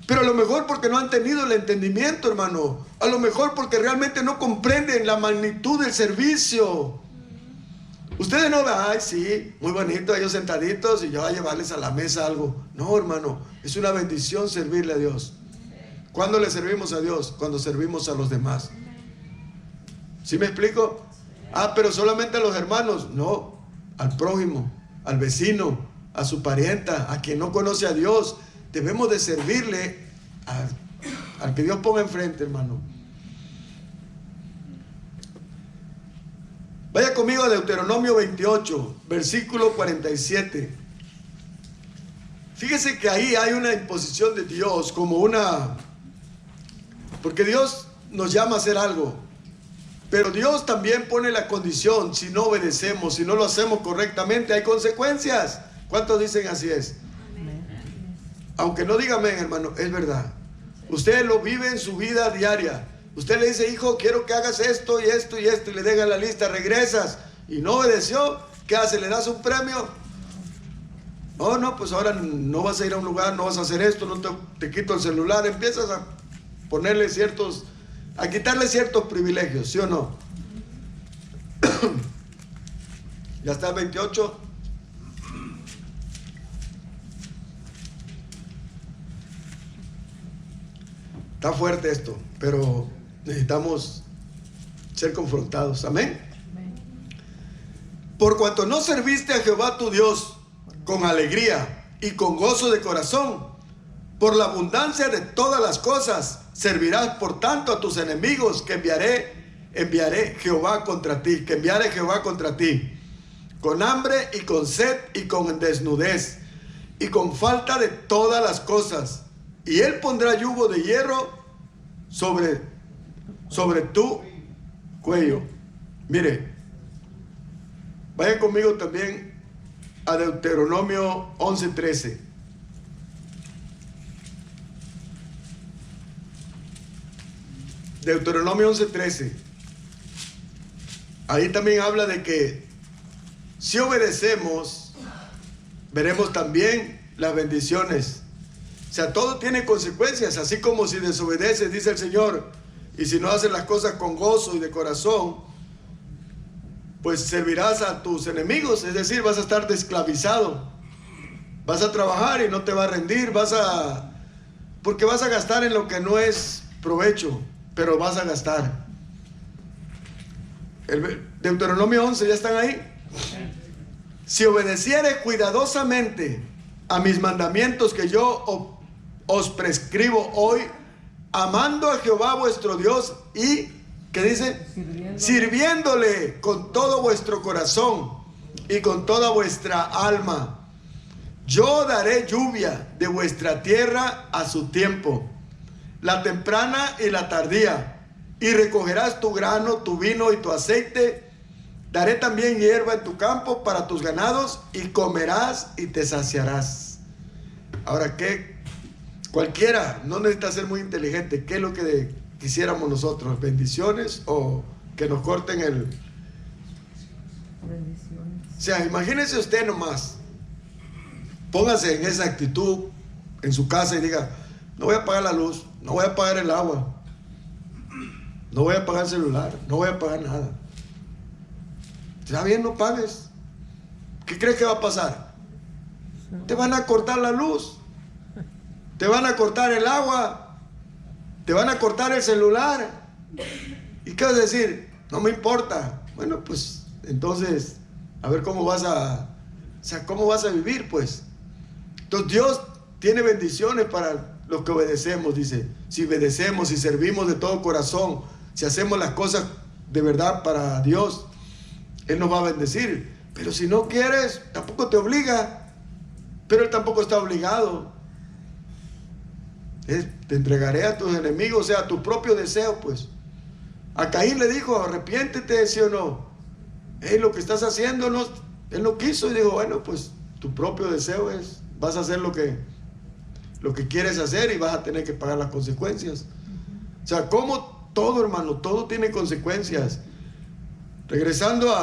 Pero a lo mejor porque no han tenido el entendimiento, hermano. A lo mejor porque realmente no comprenden la magnitud del servicio. Ustedes no ven, ay, sí, muy bonito, ellos sentaditos y yo a llevarles a la mesa algo. No, hermano, es una bendición servirle a Dios. ¿Cuándo le servimos a Dios? Cuando servimos a los demás. ¿Sí me explico? Ah, pero solamente a los hermanos. No, al prójimo, al vecino, a su parienta, a quien no conoce a Dios. Debemos de servirle al que Dios ponga enfrente, hermano. Vaya conmigo a Deuteronomio 28, versículo 47. Fíjese que ahí hay una imposición de Dios, porque Dios nos llama a hacer algo, pero Dios también pone la condición. Si no obedecemos, si no lo hacemos correctamente, hay consecuencias. ¿Cuántos dicen así es? Aunque no digan amén, hermano, es verdad. Usted lo vive en su vida diaria. Usted le dice: hijo, quiero que hagas esto y esto y esto, y le deja la lista, regresas y no obedeció. ¿Qué hace? ¿Le das un premio? Oh, no, pues ahora no vas a ir a un lugar, no vas a hacer esto, no te quito el celular. Empiezas a ponerle a quitarle ciertos privilegios, ¿sí o no? Ya está el 28. Está fuerte esto, pero necesitamos ser confrontados. Amén. Por cuanto no serviste a Jehová tu Dios con alegría y con gozo de corazón, por la abundancia de todas las cosas, servirás por tanto a tus enemigos que enviaré Jehová contra ti, con hambre y con sed y con desnudez y con falta de todas las cosas. Y él pondrá yugo de hierro sobre tu cuello. Mire, vayan conmigo también a Deuteronomio 11:13. Deuteronomio 11:13. Ahí también habla de que si obedecemos, veremos también las bendiciones. O sea, todo tiene consecuencias, así como si desobedeces, dice el Señor, y si no haces las cosas con gozo y de corazón, pues servirás a tus enemigos, es decir, vas a estar esclavizado. Vas a trabajar y no te va a rendir, porque vas a gastar en lo que no es provecho, pero vas a gastar. El Deuteronomio 11, ¿ya están ahí? Si obedecieres cuidadosamente a mis mandamientos que yo os prescribo hoy, amando a Jehová vuestro Dios y, ¿qué dice? Sirviéndole con todo vuestro corazón y con toda vuestra alma. Yo daré lluvia de vuestra tierra a su tiempo, la temprana y la tardía, y recogerás tu grano, tu vino y tu aceite. Daré también hierba en tu campo para tus ganados, y comerás y te saciarás. Ahora, ¿qué? Cualquiera, no necesita ser muy inteligente. ¿Qué es lo que quisiéramos nosotros? ¿Bendiciones o que nos corten bendiciones? O sea, imagínese usted nomás. Póngase en esa actitud en su casa y diga: no voy a apagar la luz, no voy a apagar el agua, no voy a apagar el celular, no voy a apagar nada. Está bien, no pagues. ¿Qué crees que va a pasar? Te van a cortar la luz, te van a cortar el agua, te van a cortar el celular. ¿Y qué vas a decir? No me importa. Bueno, pues entonces, a ver cómo vas cómo vas a vivir, pues. Entonces Dios tiene bendiciones para los que obedecemos, dice. Si obedecemos, si servimos de todo corazón, si hacemos las cosas de verdad para Dios, Él nos va a bendecir. Pero si no quieres, tampoco te obliga. Pero Él tampoco está obligado. Te entregaré a tus enemigos, o sea, a tu propio deseo, pues. A Caín le dijo: arrepiéntete, ¿sí o no? Lo que estás haciendo, no, él no quiso, y dijo: bueno, pues tu propio deseo vas a hacer lo que quieres hacer y vas a tener que pagar las consecuencias. O sea, como todo, hermano, todo tiene consecuencias. Regresando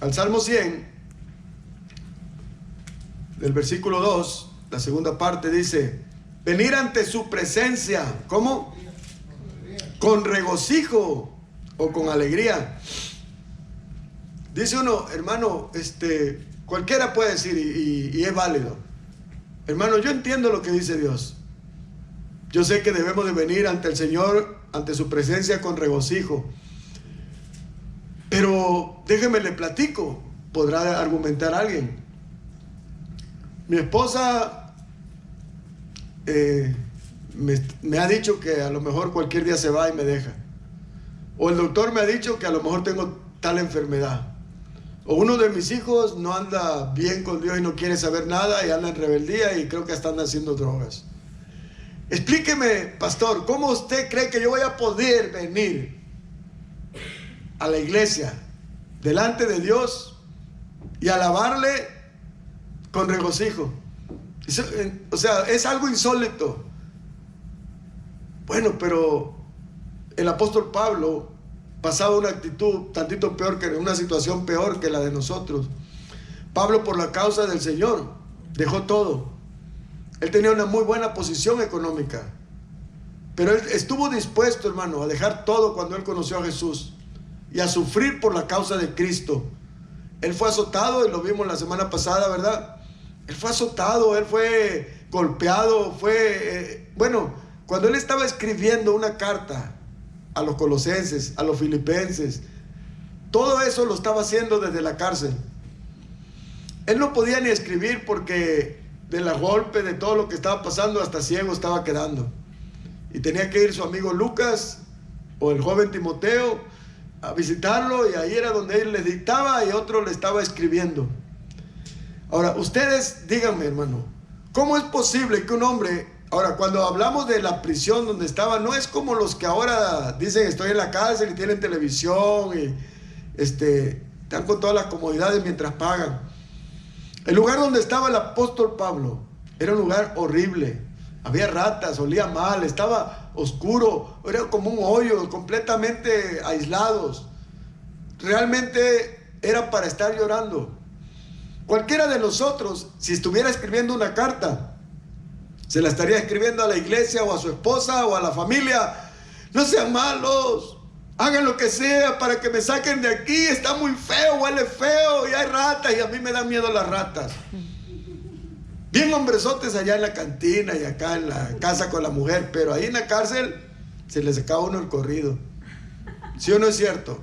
al Salmo 100, del versículo 2, la segunda parte dice: venir ante su presencia, ¿cómo? Con regocijo o con alegría. Dice uno, hermano, cualquiera puede decir y es válido. Hermano, yo entiendo lo que dice Dios. Yo sé que debemos de venir ante el Señor, ante su presencia con regocijo. Pero déjeme le platico, podrá argumentar alguien. Mi esposa me ha dicho que a lo mejor cualquier día se va y me deja. O el doctor me ha dicho que a lo mejor tengo tal enfermedad. O uno de mis hijos no anda bien con Dios y no quiere saber nada y anda en rebeldía y creo que hasta anda haciendo drogas. Explíqueme, pastor, ¿cómo usted cree que yo voy a poder venir a la iglesia delante de Dios y alabarle con regocijo? O sea, es algo insólito. Bueno, pero el apóstol Pablo pasaba una actitud tantito peor, que una situación peor que la de nosotros. Pablo, por la causa del Señor, dejó todo. Él tenía una muy buena posición económica, pero él estuvo dispuesto, hermano, a dejar todo cuando él conoció a Jesús y a sufrir por la causa de Cristo. Él fue azotado, y lo vimos la semana pasada, ¿verdad? Él fue azotado, él fue golpeado, bueno, cuando él estaba escribiendo una carta a los colosenses, a los filipenses, todo eso lo estaba haciendo desde la cárcel. Él no podía ni escribir porque de la golpe, de todo lo que estaba pasando, hasta ciego estaba quedando. Y tenía que ir su amigo Lucas o el joven Timoteo a visitarlo, y ahí era donde él le dictaba y otro le estaba escribiendo. Ahora, ustedes díganme, hermano, ¿cómo es posible que un hombre... Ahora, cuando hablamos de la prisión donde estaba, no es como los que ahora dicen estoy en la cárcel y tienen televisión y están con todas las comodidades mientras pagan. El lugar donde estaba el apóstol Pablo era un lugar horrible. Había ratas, olía mal, estaba oscuro, era como un hoyo, completamente aislados. Realmente era para estar llorando. Cualquiera de nosotros, si estuviera escribiendo una carta, se la estaría escribiendo a la iglesia o a su esposa o a la familia. No sean malos, hagan lo que sea para que me saquen de aquí, está muy feo, huele feo y hay ratas y a mí me dan miedo las ratas. Bien hombrezotes allá en la cantina y acá en la casa con la mujer, pero ahí en la cárcel se les acaba uno el corrido. ¿Sí o no es cierto?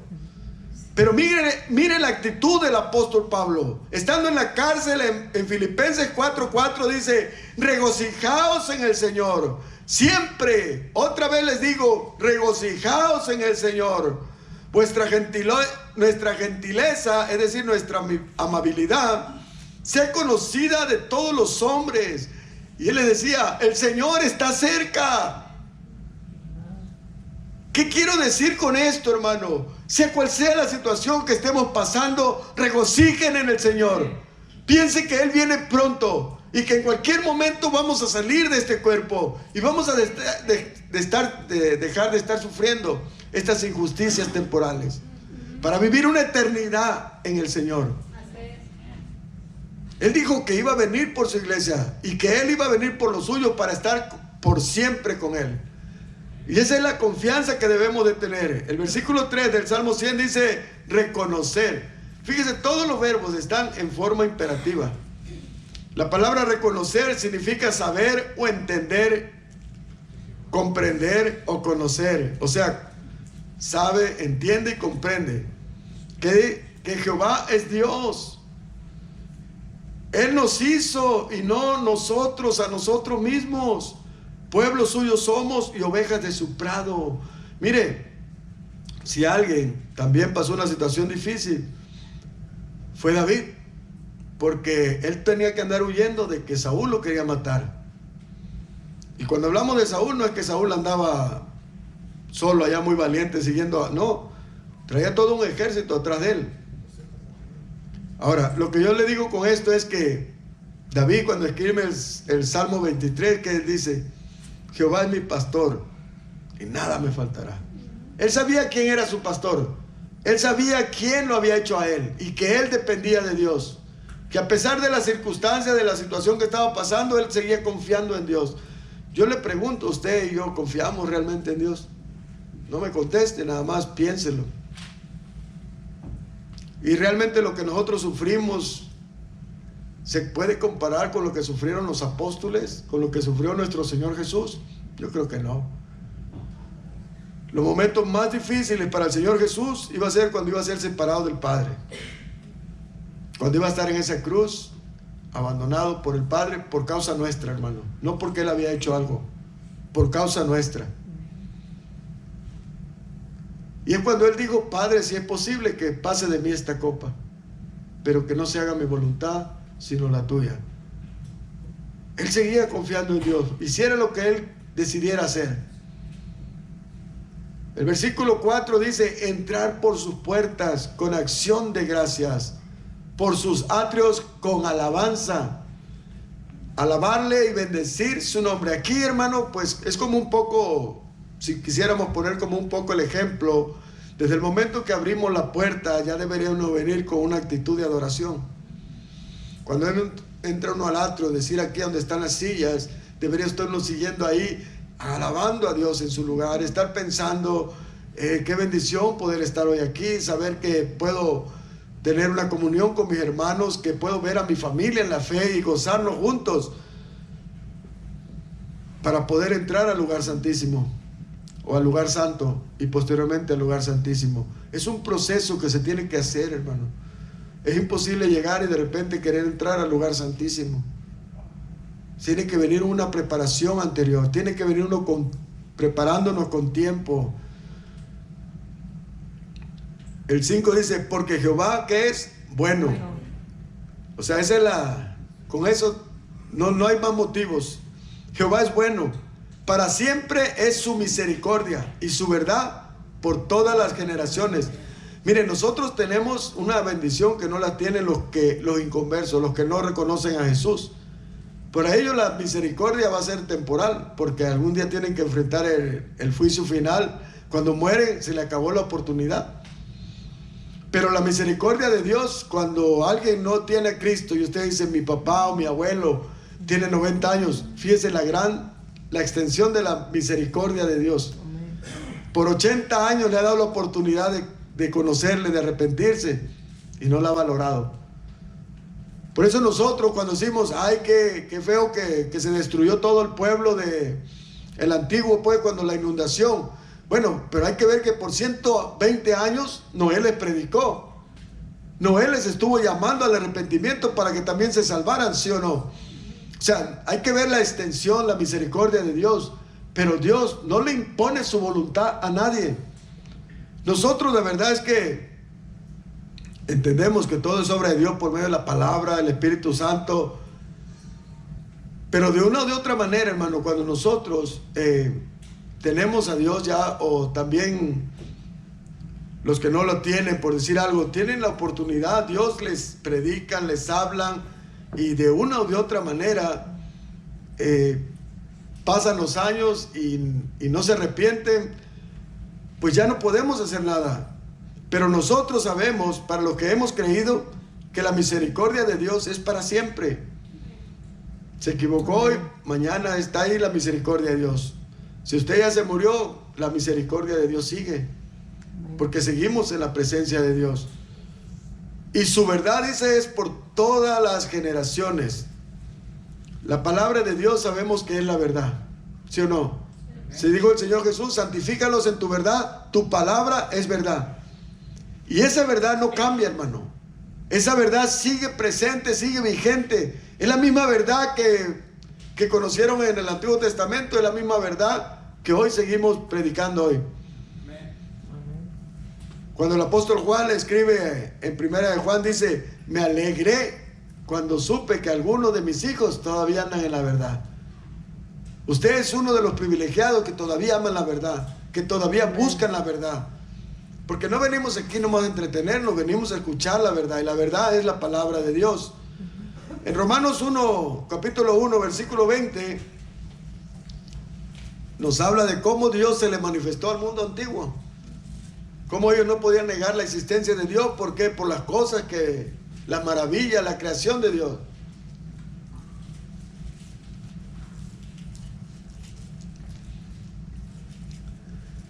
Pero mire la actitud del apóstol Pablo. Estando en la cárcel, en Filipenses 4:4 dice: regocijaos en el Señor. Siempre, otra vez les digo, regocijaos en el Señor. Nuestra gentileza, es decir, nuestra amabilidad, sea conocida de todos los hombres. Y él les decía: el Señor está cerca. ¿Qué quiero decir con esto, hermano? Sea cual sea la situación que estemos pasando, regocijen en el Señor. Piense que Él viene pronto y que en cualquier momento vamos a salir de este cuerpo y vamos a dejar de estar sufriendo estas injusticias temporales para vivir una eternidad en el Señor. Él dijo que iba a venir por su iglesia y que Él iba a venir por lo suyo para estar por siempre con Él. Y esa es la confianza que debemos de tener. El versículo 3 del Salmo 100 dice reconocer. Fíjese, todos los verbos están en forma imperativa. La palabra reconocer significa saber o entender, comprender o conocer. O sea, sabe, entiende y comprende que Jehová es Dios. Él nos hizo y no nosotros a nosotros mismos. Pueblo suyo somos y ovejas de su prado. Mire, si alguien también pasó una situación difícil, fue David, porque él tenía que andar huyendo de que Saúl lo quería matar. Y cuando hablamos de Saúl, no es que Saúl andaba solo allá muy valiente siguiendo, no, traía todo un ejército atrás de él. Ahora, lo que yo le digo con esto es que David, cuando escribe el Salmo 23, que él dice: Jehová es mi pastor y nada me faltará. Él sabía quién era su pastor. Él sabía quién lo había hecho a él y que él dependía de Dios. Que a pesar de las circunstancias, de la situación que estaba pasando, él seguía confiando en Dios. Yo le pregunto, ¿usted y yo confiamos realmente en Dios? No me conteste, nada más piénselo. Y realmente lo que nosotros sufrimos ¿se puede comparar con lo que sufrieron los apóstoles? ¿Con lo que sufrió nuestro Señor Jesús? Yo creo que no. Los momentos más difíciles para el Señor Jesús iba a ser cuando iba a ser separado del Padre. Cuando iba a estar en esa cruz, abandonado por el Padre por causa nuestra, hermano. No porque Él había hecho algo, por causa nuestra. Y es cuando Él dijo: Padre, si es posible que pase de mí esta copa, pero que no se haga mi voluntad, sino la tuya. Él seguía confiando en Dios, hiciera lo que Él decidiera hacer. El versículo 4 dice: entrar por sus puertas con acción de gracias, por sus atrios con alabanza, alabarle y bendecir su nombre. Aquí, hermano, pues es como un poco, si quisiéramos poner como un poco el ejemplo, desde el momento que abrimos la puerta ya debería uno venir con una actitud de adoración. Cuando entra uno al atrio, decir aquí donde están las sillas, debería estarnos siguiendo ahí, alabando a Dios en su lugar, estar pensando qué bendición poder estar hoy aquí, saber que puedo tener una comunión con mis hermanos, que puedo ver a mi familia en la fe y gozarnos juntos para poder entrar al lugar santísimo o al lugar santo y posteriormente al lugar santísimo. Es un proceso que se tiene que hacer, hermano. Es imposible llegar y de repente querer entrar al lugar santísimo. Tiene que venir una preparación anterior, tiene que venir uno preparándonos con tiempo. El 5 dice: porque Jehová, ¿qué es? Bueno. O sea, esa es con eso no hay más motivos. Jehová es bueno, para siempre es su misericordia y su verdad por todas las generaciones. Miren, nosotros tenemos una bendición que no la tienen los inconversos, los que no reconocen a Jesús. Para ellos la misericordia va a ser temporal, porque algún día tienen que enfrentar el juicio final. Cuando mueren se le acabó la oportunidad. Pero la misericordia de Dios, cuando alguien no tiene a Cristo y usted dice: mi papá o mi abuelo tiene 90 años, fíjese la extensión de la misericordia de Dios. Por 80 años le ha dado la oportunidad de conocerle, de arrepentirse, y no la ha valorado. Por eso nosotros cuando decimos: ay, qué feo que se destruyó todo el pueblo el antiguo, pues, cuando la inundación. Bueno, pero hay que ver que por 120 años Noé les predicó. Noé les estuvo llamando al arrepentimiento para que también se salvaran, ¿sí o no? O sea, hay que ver la extensión, la misericordia de Dios. Pero Dios no le impone su voluntad a nadie. Nosotros de verdad es que entendemos que todo es obra de Dios por medio de la palabra, del Espíritu Santo. Pero de una o de otra manera, hermano, cuando nosotros tenemos a Dios ya, o también los que no lo tienen, por decir algo, tienen la oportunidad, Dios les predican, les hablan, y de una o de otra manera pasan los años y no se arrepienten, pues ya no podemos hacer nada. Pero nosotros sabemos, para los que hemos creído, que la misericordia de Dios es para siempre. Se equivocó hoy, mañana está ahí la misericordia de Dios. Si usted ya se murió, la misericordia de Dios sigue, porque seguimos en la presencia de Dios. Y su verdad, dice, es por todas las generaciones. La palabra de Dios sabemos que es la verdad, ¿sí o no? Se dijo el Señor Jesús: santifícalos en tu verdad, tu palabra es verdad. Y esa verdad no cambia, hermano. Esa verdad sigue presente, sigue vigente. Es la misma verdad que conocieron en el Antiguo Testamento, es la misma verdad que hoy seguimos predicando hoy. Cuando el apóstol Juan le escribe en Primera de Juan, dice: me alegré cuando supe que algunos de mis hijos todavía andan en la verdad. Usted es uno de los privilegiados que todavía aman la verdad, que todavía buscan la verdad. Porque no venimos aquí nomás a entretenernos, venimos a escuchar la verdad, y la verdad es la palabra de Dios. En Romanos 1, capítulo 1, versículo 20, nos habla de cómo Dios se le manifestó al mundo antiguo. Cómo ellos no podían negar la existencia de Dios. ¿Por qué? Por las cosas la maravilla, la creación de Dios.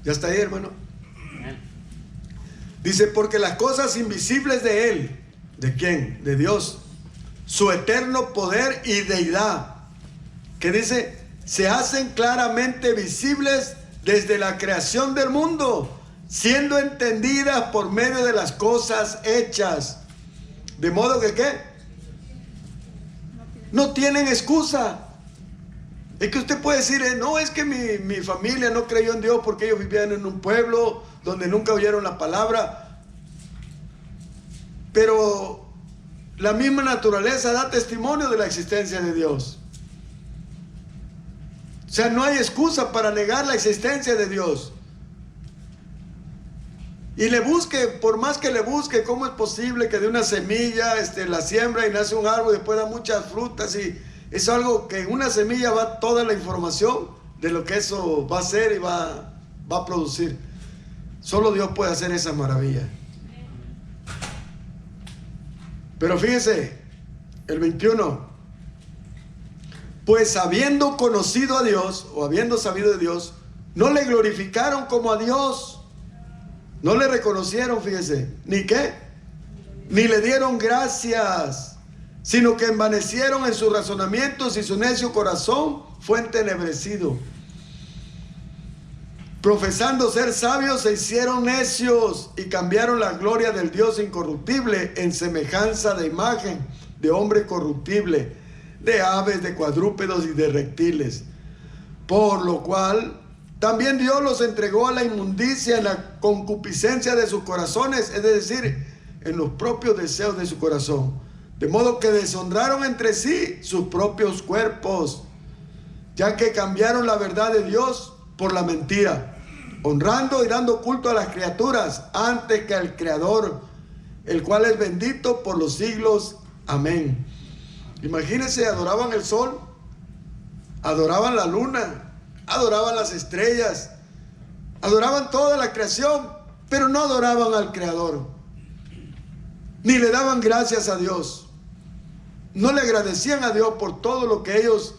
¿Ya está ahí, hermano? Dice: porque las cosas invisibles de Él, ¿de quién? De Dios, su eterno poder y deidad, que dice, se hacen claramente visibles desde la creación del mundo, siendo entendidas por medio de las cosas hechas. De modo que, ¿qué? no tienen excusa. Es que usted puede decir, no, es que mi familia no creyó en Dios porque ellos vivían en un pueblo donde nunca oyeron la palabra. Pero la misma naturaleza da testimonio de la existencia de Dios. O sea, no hay excusa para negar la existencia de Dios. Y le busque, por más que le busque, ¿cómo es posible que de una semilla la siembra y nace un árbol y después da muchas frutas? Y es algo que en una semilla va toda la información de lo que eso va a hacer y va a producir. Solo Dios puede hacer esa maravilla. Pero fíjese, el 21. Pues habiendo conocido a Dios, o habiendo sabido de Dios, no le glorificaron como a Dios. No le reconocieron, fíjese, ¿ni qué? Ni le dieron gracias, sino que envanecieron en sus razonamientos y su necio corazón fue entenebrecido. Profesando ser sabios, se hicieron necios y cambiaron la gloria del Dios incorruptible en semejanza de imagen de hombre corruptible, de aves, de cuadrúpedos y de reptiles. Por lo cual también Dios los entregó a la inmundicia en la concupiscencia de sus corazones, es decir, en los propios deseos de su corazón. De modo que deshonraron entre sí sus propios cuerpos, ya que cambiaron la verdad de Dios por la mentira, honrando y dando culto a las criaturas antes que al Creador, el cual es bendito por los siglos. Amén. Imagínense, adoraban el sol, adoraban la luna, adoraban las estrellas, adoraban toda la creación, pero no adoraban al Creador, ni le daban gracias a Dios. No le agradecían a Dios por todo lo que ellos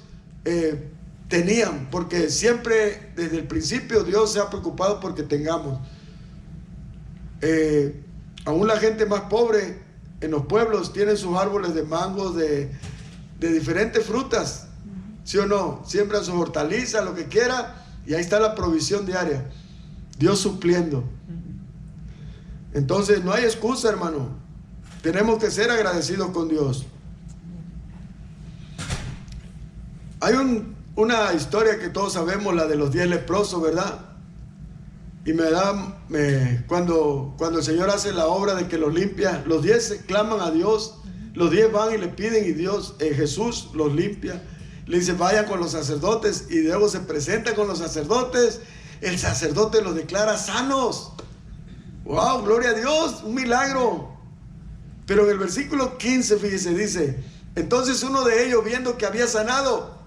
tenían, porque siempre desde el principio Dios se ha preocupado porque tengamos. Aún la gente más pobre en los pueblos tiene sus árboles de mangos, de diferentes frutas, ¿sí o no? Siembran sus hortalizas, lo que quiera, y ahí está la provisión diaria, Dios supliendo. Entonces no hay excusa, hermano. Tenemos que ser agradecidos con Dios. Hay una historia que todos sabemos, la de los 10 leprosos, ¿verdad? Y cuando el Señor hace la obra de que los limpia, los 10 claman a Dios, los 10 van y le piden, y Jesús los limpia. Le dice, vayan con los sacerdotes, y luego se presenta con los sacerdotes. El sacerdote los declara sanos. ¡Wow! ¡Gloria a Dios! ¡Un milagro! Pero en el versículo 15, fíjese, dice, entonces uno de ellos, viendo que había sanado,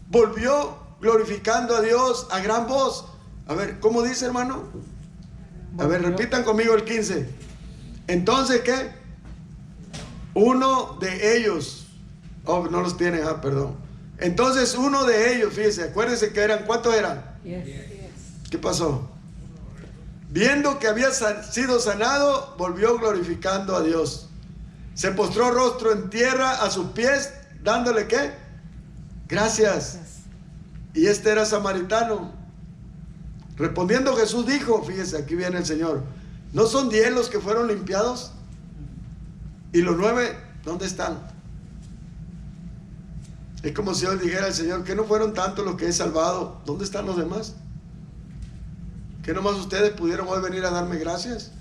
volvió glorificando a Dios a gran voz. A ver, ¿cómo dice, hermano? A ver, repitan conmigo el 15. Entonces, ¿qué? Uno de ellos, no los tienen, perdón. Entonces uno de ellos, fíjense, acuérdense que eran, ¿cuántos eran?
10.
¿Qué pasó? Viendo que había sido sanado, volvió glorificando a Dios. Se postró rostro en tierra a sus pies, dándole ¿qué? Gracias. Y este era samaritano. Respondiendo Jesús dijo, fíjese, aquí viene el Señor, ¿no son 10 los que fueron limpiados? ¿Y los 9 dónde están? Es como si hoy dijera el Señor, ¿que no fueron tantos los que he salvado? ¿Dónde están los demás? ¿Que nomás ustedes pudieron hoy venir a darme gracias?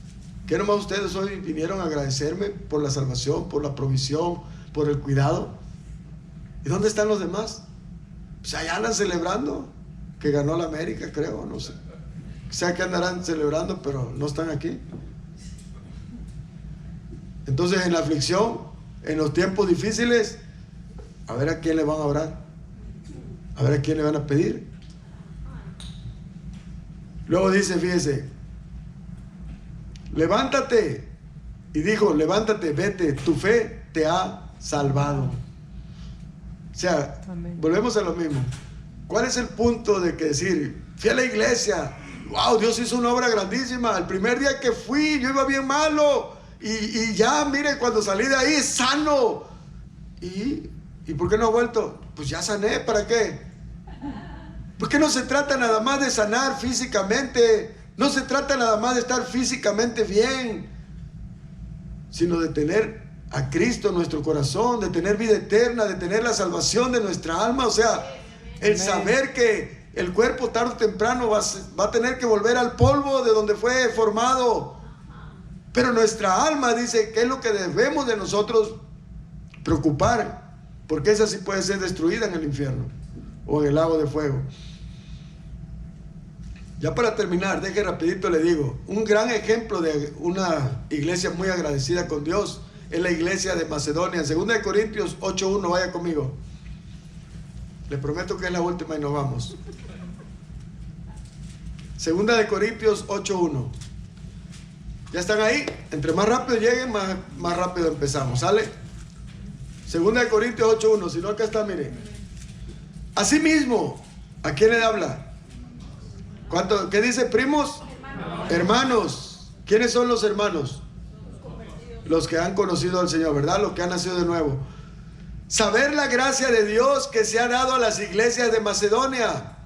¿Que nomás ustedes hoy vinieron a agradecerme por la salvación, por la provisión, por el cuidado? ¿Y dónde están los demás? Pues allá andan celebrando que ganó la América, creo, no sé. Quizá que andarán celebrando, pero no están aquí. Entonces, en la aflicción, en los tiempos difíciles, a ver a quién le van a orar, a ver a quién le van a pedir. Luego dice, fíjese, levántate. Y dijo, levántate, vete, tu fe te ha salvado. O sea, amén. Volvemos a lo mismo. ¿Cuál es el punto de que decir, fui a la iglesia, wow, Dios hizo una obra grandísima, el primer día que fui yo iba bien malo, y ya, mire, cuando salí de ahí, sano, y ¿por qué no ha vuelto? Pues ya sané, ¿para qué? Porque no se trata nada más de sanar físicamente, no se trata nada más de estar físicamente bien, sino de tener a Cristo en nuestro corazón, de tener vida eterna, de tener la salvación de nuestra alma. O sea, el saber que el cuerpo tarde o temprano va a tener que volver al polvo de donde fue formado. Pero nuestra alma, dice, que es lo que debemos de nosotros preocupar, porque esa sí puede ser destruida en el infierno o en el lago de fuego. Ya para terminar, deje rapidito le digo, un gran ejemplo de una iglesia muy agradecida con Dios es la iglesia de Macedonia. 2 Corintios 8:1, vaya conmigo. Le prometo que es la última y nos vamos. 2 Corintios 8:1. ¿Ya están ahí? Entre más rápido lleguen, más rápido empezamos. ¿Sale? 2 Corintios 8:1. Si no, acá está, mire. Asimismo, ¿a quién le habla? ¿Qué dice, primos? Hermanos. ¿Quiénes son los hermanos? Los que han conocido al Señor, ¿verdad? Los que han nacido de nuevo. Saber la gracia de Dios que se ha dado a las iglesias de Macedonia.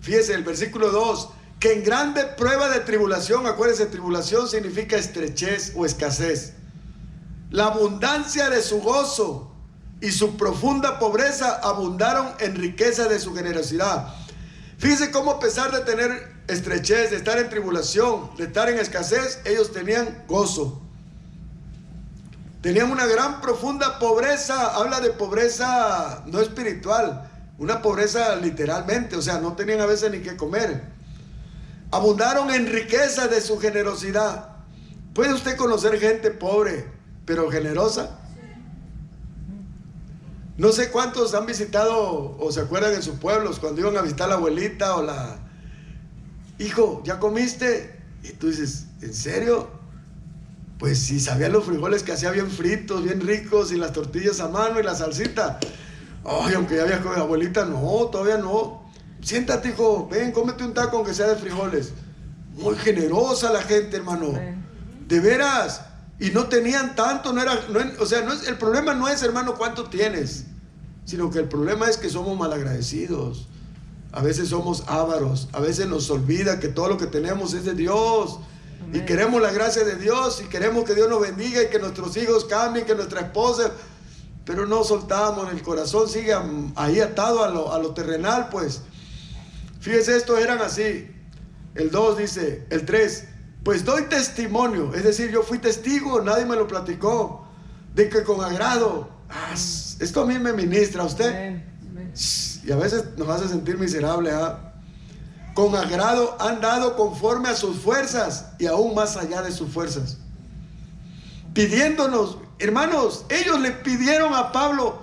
Fíjese el versículo 2. Que en grande prueba de tribulación, acuérdense, tribulación significa estrechez o escasez. La abundancia de su gozo y su profunda pobreza abundaron en riqueza de su generosidad. Fíjense cómo, a pesar de tener estrechez, de estar en tribulación, de estar en escasez, ellos tenían gozo. Tenían una gran profunda pobreza. Habla de pobreza no espiritual, una pobreza literalmente, o sea, no tenían a veces ni qué comer. Abundaron en riqueza de su generosidad. ¿Puede usted conocer gente pobre pero generosa? No sé cuántos han visitado o se acuerdan en sus pueblos cuando iban a visitar a la abuelita o la... Hijo, ¿ya comiste? Y tú dices, ¿en serio? Pues si sabían los frijoles que hacía bien fritos, bien ricos, y las tortillas a mano y la salsita. Ay, aunque ya había comido, abuelita, no, todavía no. Siéntate, hijo, ven, cómete un taco aunque sea de frijoles. Muy generosa la gente, hermano. De veras. Y no tenían tanto, el problema no es, hermano, cuánto tienes, sino que el problema es que somos malagradecidos. A veces somos ávaros, a veces nos olvida que todo lo que tenemos es de Dios. Amén. Y queremos la gracia de Dios, y queremos que Dios nos bendiga, y que nuestros hijos cambien, que nuestra esposa, pero no soltamos, el corazón sigue ahí atado a lo terrenal, pues. Fíjese, estos eran así. El 2 dice, el 3, pues doy testimonio, es decir, yo fui testigo, nadie me lo platicó, de que con agrado, esto a mí me ministra a usted. Amén. Y a veces nos hace sentir miserables, con agrado han dado conforme a sus fuerzas y aún más allá de sus fuerzas, pidiéndonos, hermanos, ellos le pidieron a Pablo,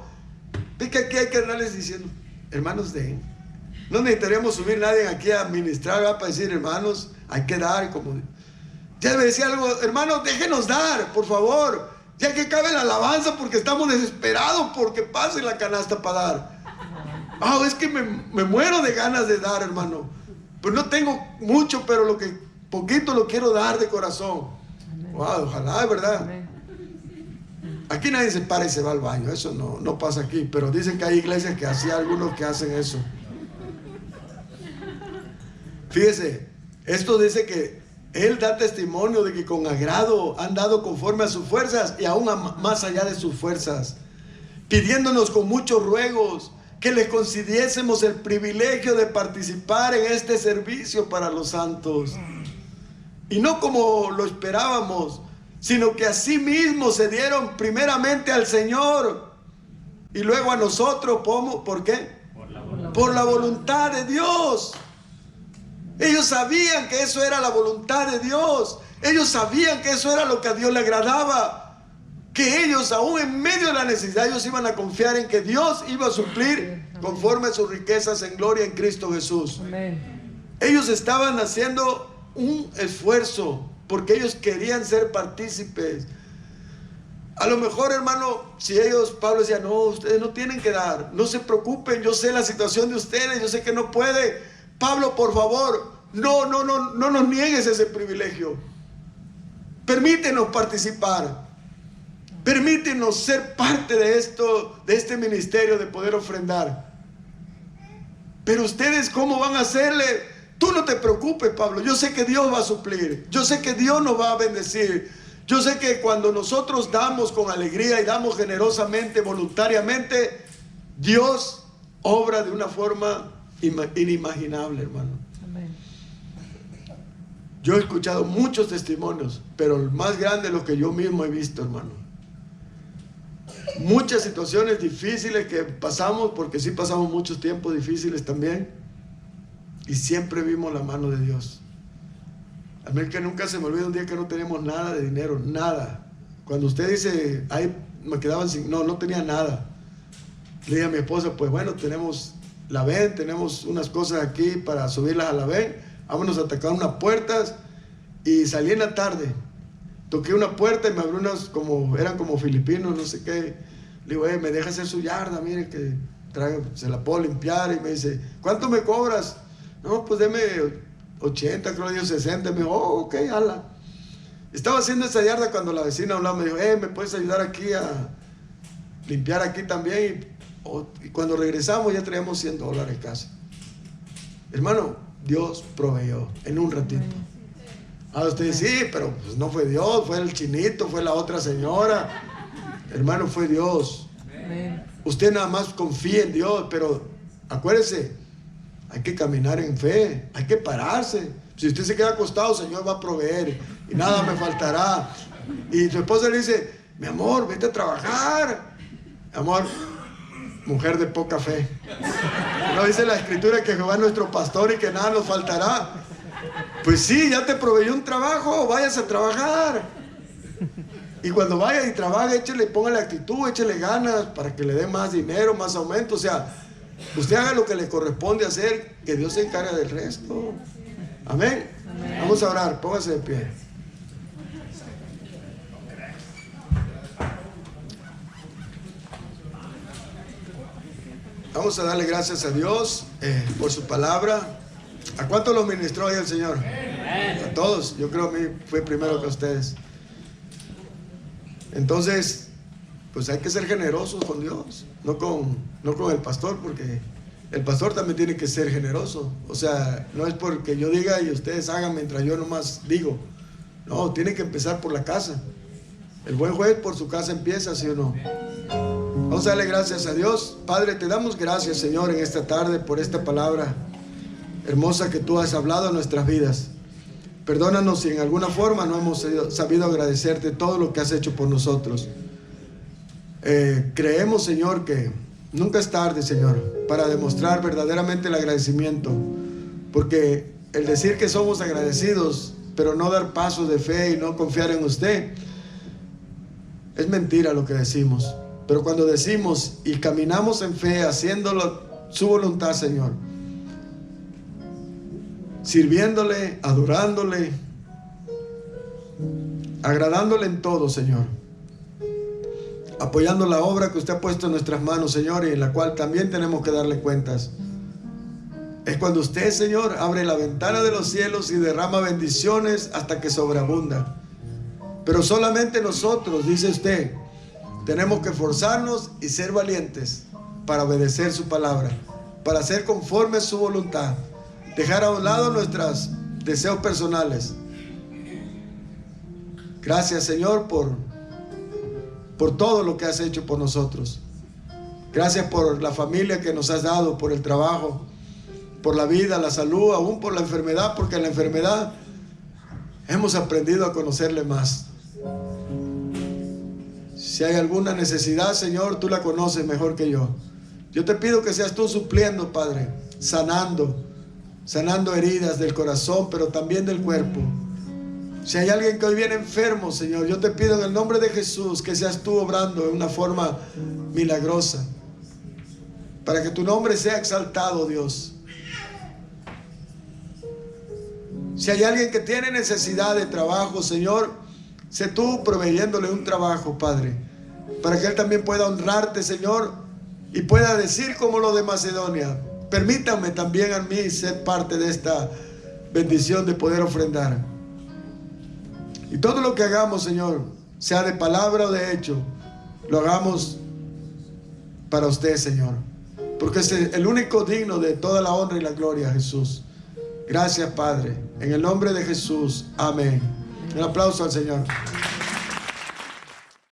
ve que aquí hay que andarles diciendo, hermanos, den. No necesitaríamos subir nadie aquí a ministrar, para decir, hermanos, hay que dar, como ya me decía algo, hermanos, déjenos dar, por favor, ya que cabe la alabanza, porque estamos desesperados porque pase la canasta para dar. Es que me muero de ganas de dar, hermano. Pues no tengo mucho, pero lo que poquito lo quiero dar de corazón. Wow, ojalá, ¿verdad? Amén. Aquí nadie se para y se va al baño, eso no pasa aquí, pero dicen que hay iglesias que así, algunos que hacen eso. Fíjese, esto dice que él da testimonio de que con agrado han dado conforme a sus fuerzas y aún más allá de sus fuerzas, pidiéndonos con muchos ruegos que les concediésemos el privilegio de participar en este servicio para los santos. Y no como lo esperábamos, sino que así mismo se dieron primeramente al Señor y luego a nosotros. ¿Por qué? Por la voluntad de Dios. Ellos sabían que eso era la voluntad de Dios. Ellos sabían que eso era lo que a Dios le agradaba. Que ellos, aún en medio de la necesidad, ellos iban a confiar en que Dios iba a suplir conforme a sus riquezas en gloria en Cristo Jesús. Amén. Ellos estaban haciendo un esfuerzo porque ellos querían ser partícipes. A lo mejor, hermano, si Pablo decía, no, ustedes no tienen que dar, no se preocupen, yo sé la situación de ustedes, yo sé que no puede. Pablo, por favor, no nos niegues ese privilegio. Permítenos participar. Permítenos ser parte de esto, de este ministerio de poder ofrendar. Pero ustedes, ¿cómo van a hacerle? Tú no te preocupes, Pablo. Yo sé que Dios va a suplir. Yo sé que Dios nos va a bendecir. Yo sé que cuando nosotros damos con alegría y damos generosamente, voluntariamente, Dios obra de una forma inimaginable, hermano.
Amén.
Yo he escuchado muchos testimonios, pero el más grande es lo que yo mismo he visto, hermano. Muchas situaciones difíciles que pasamos, porque sí pasamos muchos tiempos difíciles también, y siempre vimos la mano de Dios. A mí que nunca se me olvida un día que no teníamos nada de dinero, nada. Cuando usted dice, ahí me quedaban sin, no tenía nada. Le dije a mi esposa, pues bueno, tenemos la ven, tenemos unas cosas aquí para subirlas a la ven, vámonos a tocar unas puertas, y salí en la tarde. Toqué una puerta y me abrió unas, eran como filipinos, no sé qué. Le digo, me deja hacer su yarda, mire que se la puedo limpiar. Y me dice, ¿cuánto me cobras? No, pues deme 80, creo yo 60. Me dijo, ok, ala. Estaba haciendo esa yarda cuando la vecina hablaba, me dijo, ¿me puedes ayudar aquí a limpiar aquí también? Y cuando regresamos ya traíamos $100 casi. Hermano, Dios proveyó en un ratito. Ahora usted dice, sí, pero pues no fue Dios, fue el chinito, fue la otra señora. Hermano, fue Dios.
Amén.
Usted nada más confía en Dios, pero acuérdese, hay que caminar en fe, hay que pararse. Si usted se queda acostado, el Señor va a proveer y nada me faltará. Y su esposa le dice, mi amor, vete a trabajar. Amor, mujer de poca fe. No dice la Escritura que Jehová es nuestro pastor y que nada nos faltará. Pues sí, ya te proveyó un trabajo, váyase a trabajar. Y cuando vaya y trabaje, póngale actitud, échele ganas para que le dé más dinero, más aumento. O sea, usted haga lo que le corresponde hacer, que Dios se encarga del resto. Amén.
Amén.
Vamos a orar, póngase de pie. Vamos a darle gracias a Dios por su palabra. ¿A cuántos lo ministró hoy el Señor? A todos. Yo creo que a mí fue primero que a ustedes. Entonces, pues hay que ser generosos con Dios, no con el pastor, porque el pastor también tiene que ser generoso. O sea, no es porque yo diga y ustedes hagan mientras yo nomás digo. No, tiene que empezar por la casa. El buen juez por su casa empieza, ¿sí o no? Vamos a darle gracias a Dios. Padre, te damos gracias, Señor, en esta tarde por esta palabra hermosa que tú has hablado en nuestras vidas. Perdónanos si en alguna forma no hemos sabido agradecerte todo lo que has hecho por nosotros. Creemos, Señor, que nunca es tarde, Señor, para demostrar verdaderamente el agradecimiento. Porque el decir que somos agradecidos, pero no dar pasos de fe y no confiar en usted, es mentira lo que decimos. Pero cuando decimos y caminamos en fe, haciéndolo su voluntad, Señor, sirviéndole, adorándole, agradándole en todo, Señor, apoyando la obra que usted ha puesto en nuestras manos, Señor, y en la cual también tenemos que darle cuentas. Es cuando usted, Señor, abre la ventana de los cielos y derrama bendiciones hasta que sobreabunda. Pero solamente nosotros, dice usted, tenemos que esforzarnos y ser valientes para obedecer su palabra, para hacer conforme a su voluntad, dejar a un lado nuestros deseos personales. Gracias, Señor, por todo lo que has hecho por nosotros. Gracias por la familia que nos has dado, por el trabajo, por la vida, la salud, aún por la enfermedad, porque en la enfermedad hemos aprendido a conocerle más. Si hay alguna necesidad, Señor, tú la conoces mejor que yo. Yo te pido que seas tú supliendo, Padre, sanando heridas del corazón, pero también del cuerpo. Si hay alguien que hoy viene enfermo, Señor, yo te pido en el nombre de Jesús que seas tú obrando de una forma milagrosa, para que tu nombre sea exaltado, Dios. Si hay alguien que tiene necesidad de trabajo, Señor, sé tú proveyéndole un trabajo, Padre, para que él también pueda honrarte, Señor, y pueda decir como lo de Macedonia: permítanme también a mí ser parte de esta bendición de poder ofrendar. Y todo lo que hagamos, Señor, sea de palabra o de hecho, lo hagamos para usted, Señor, porque es el único digno de toda la honra y la gloria, Jesús. Gracias, Padre, en el nombre de Jesús, amén. Un aplauso al Señor.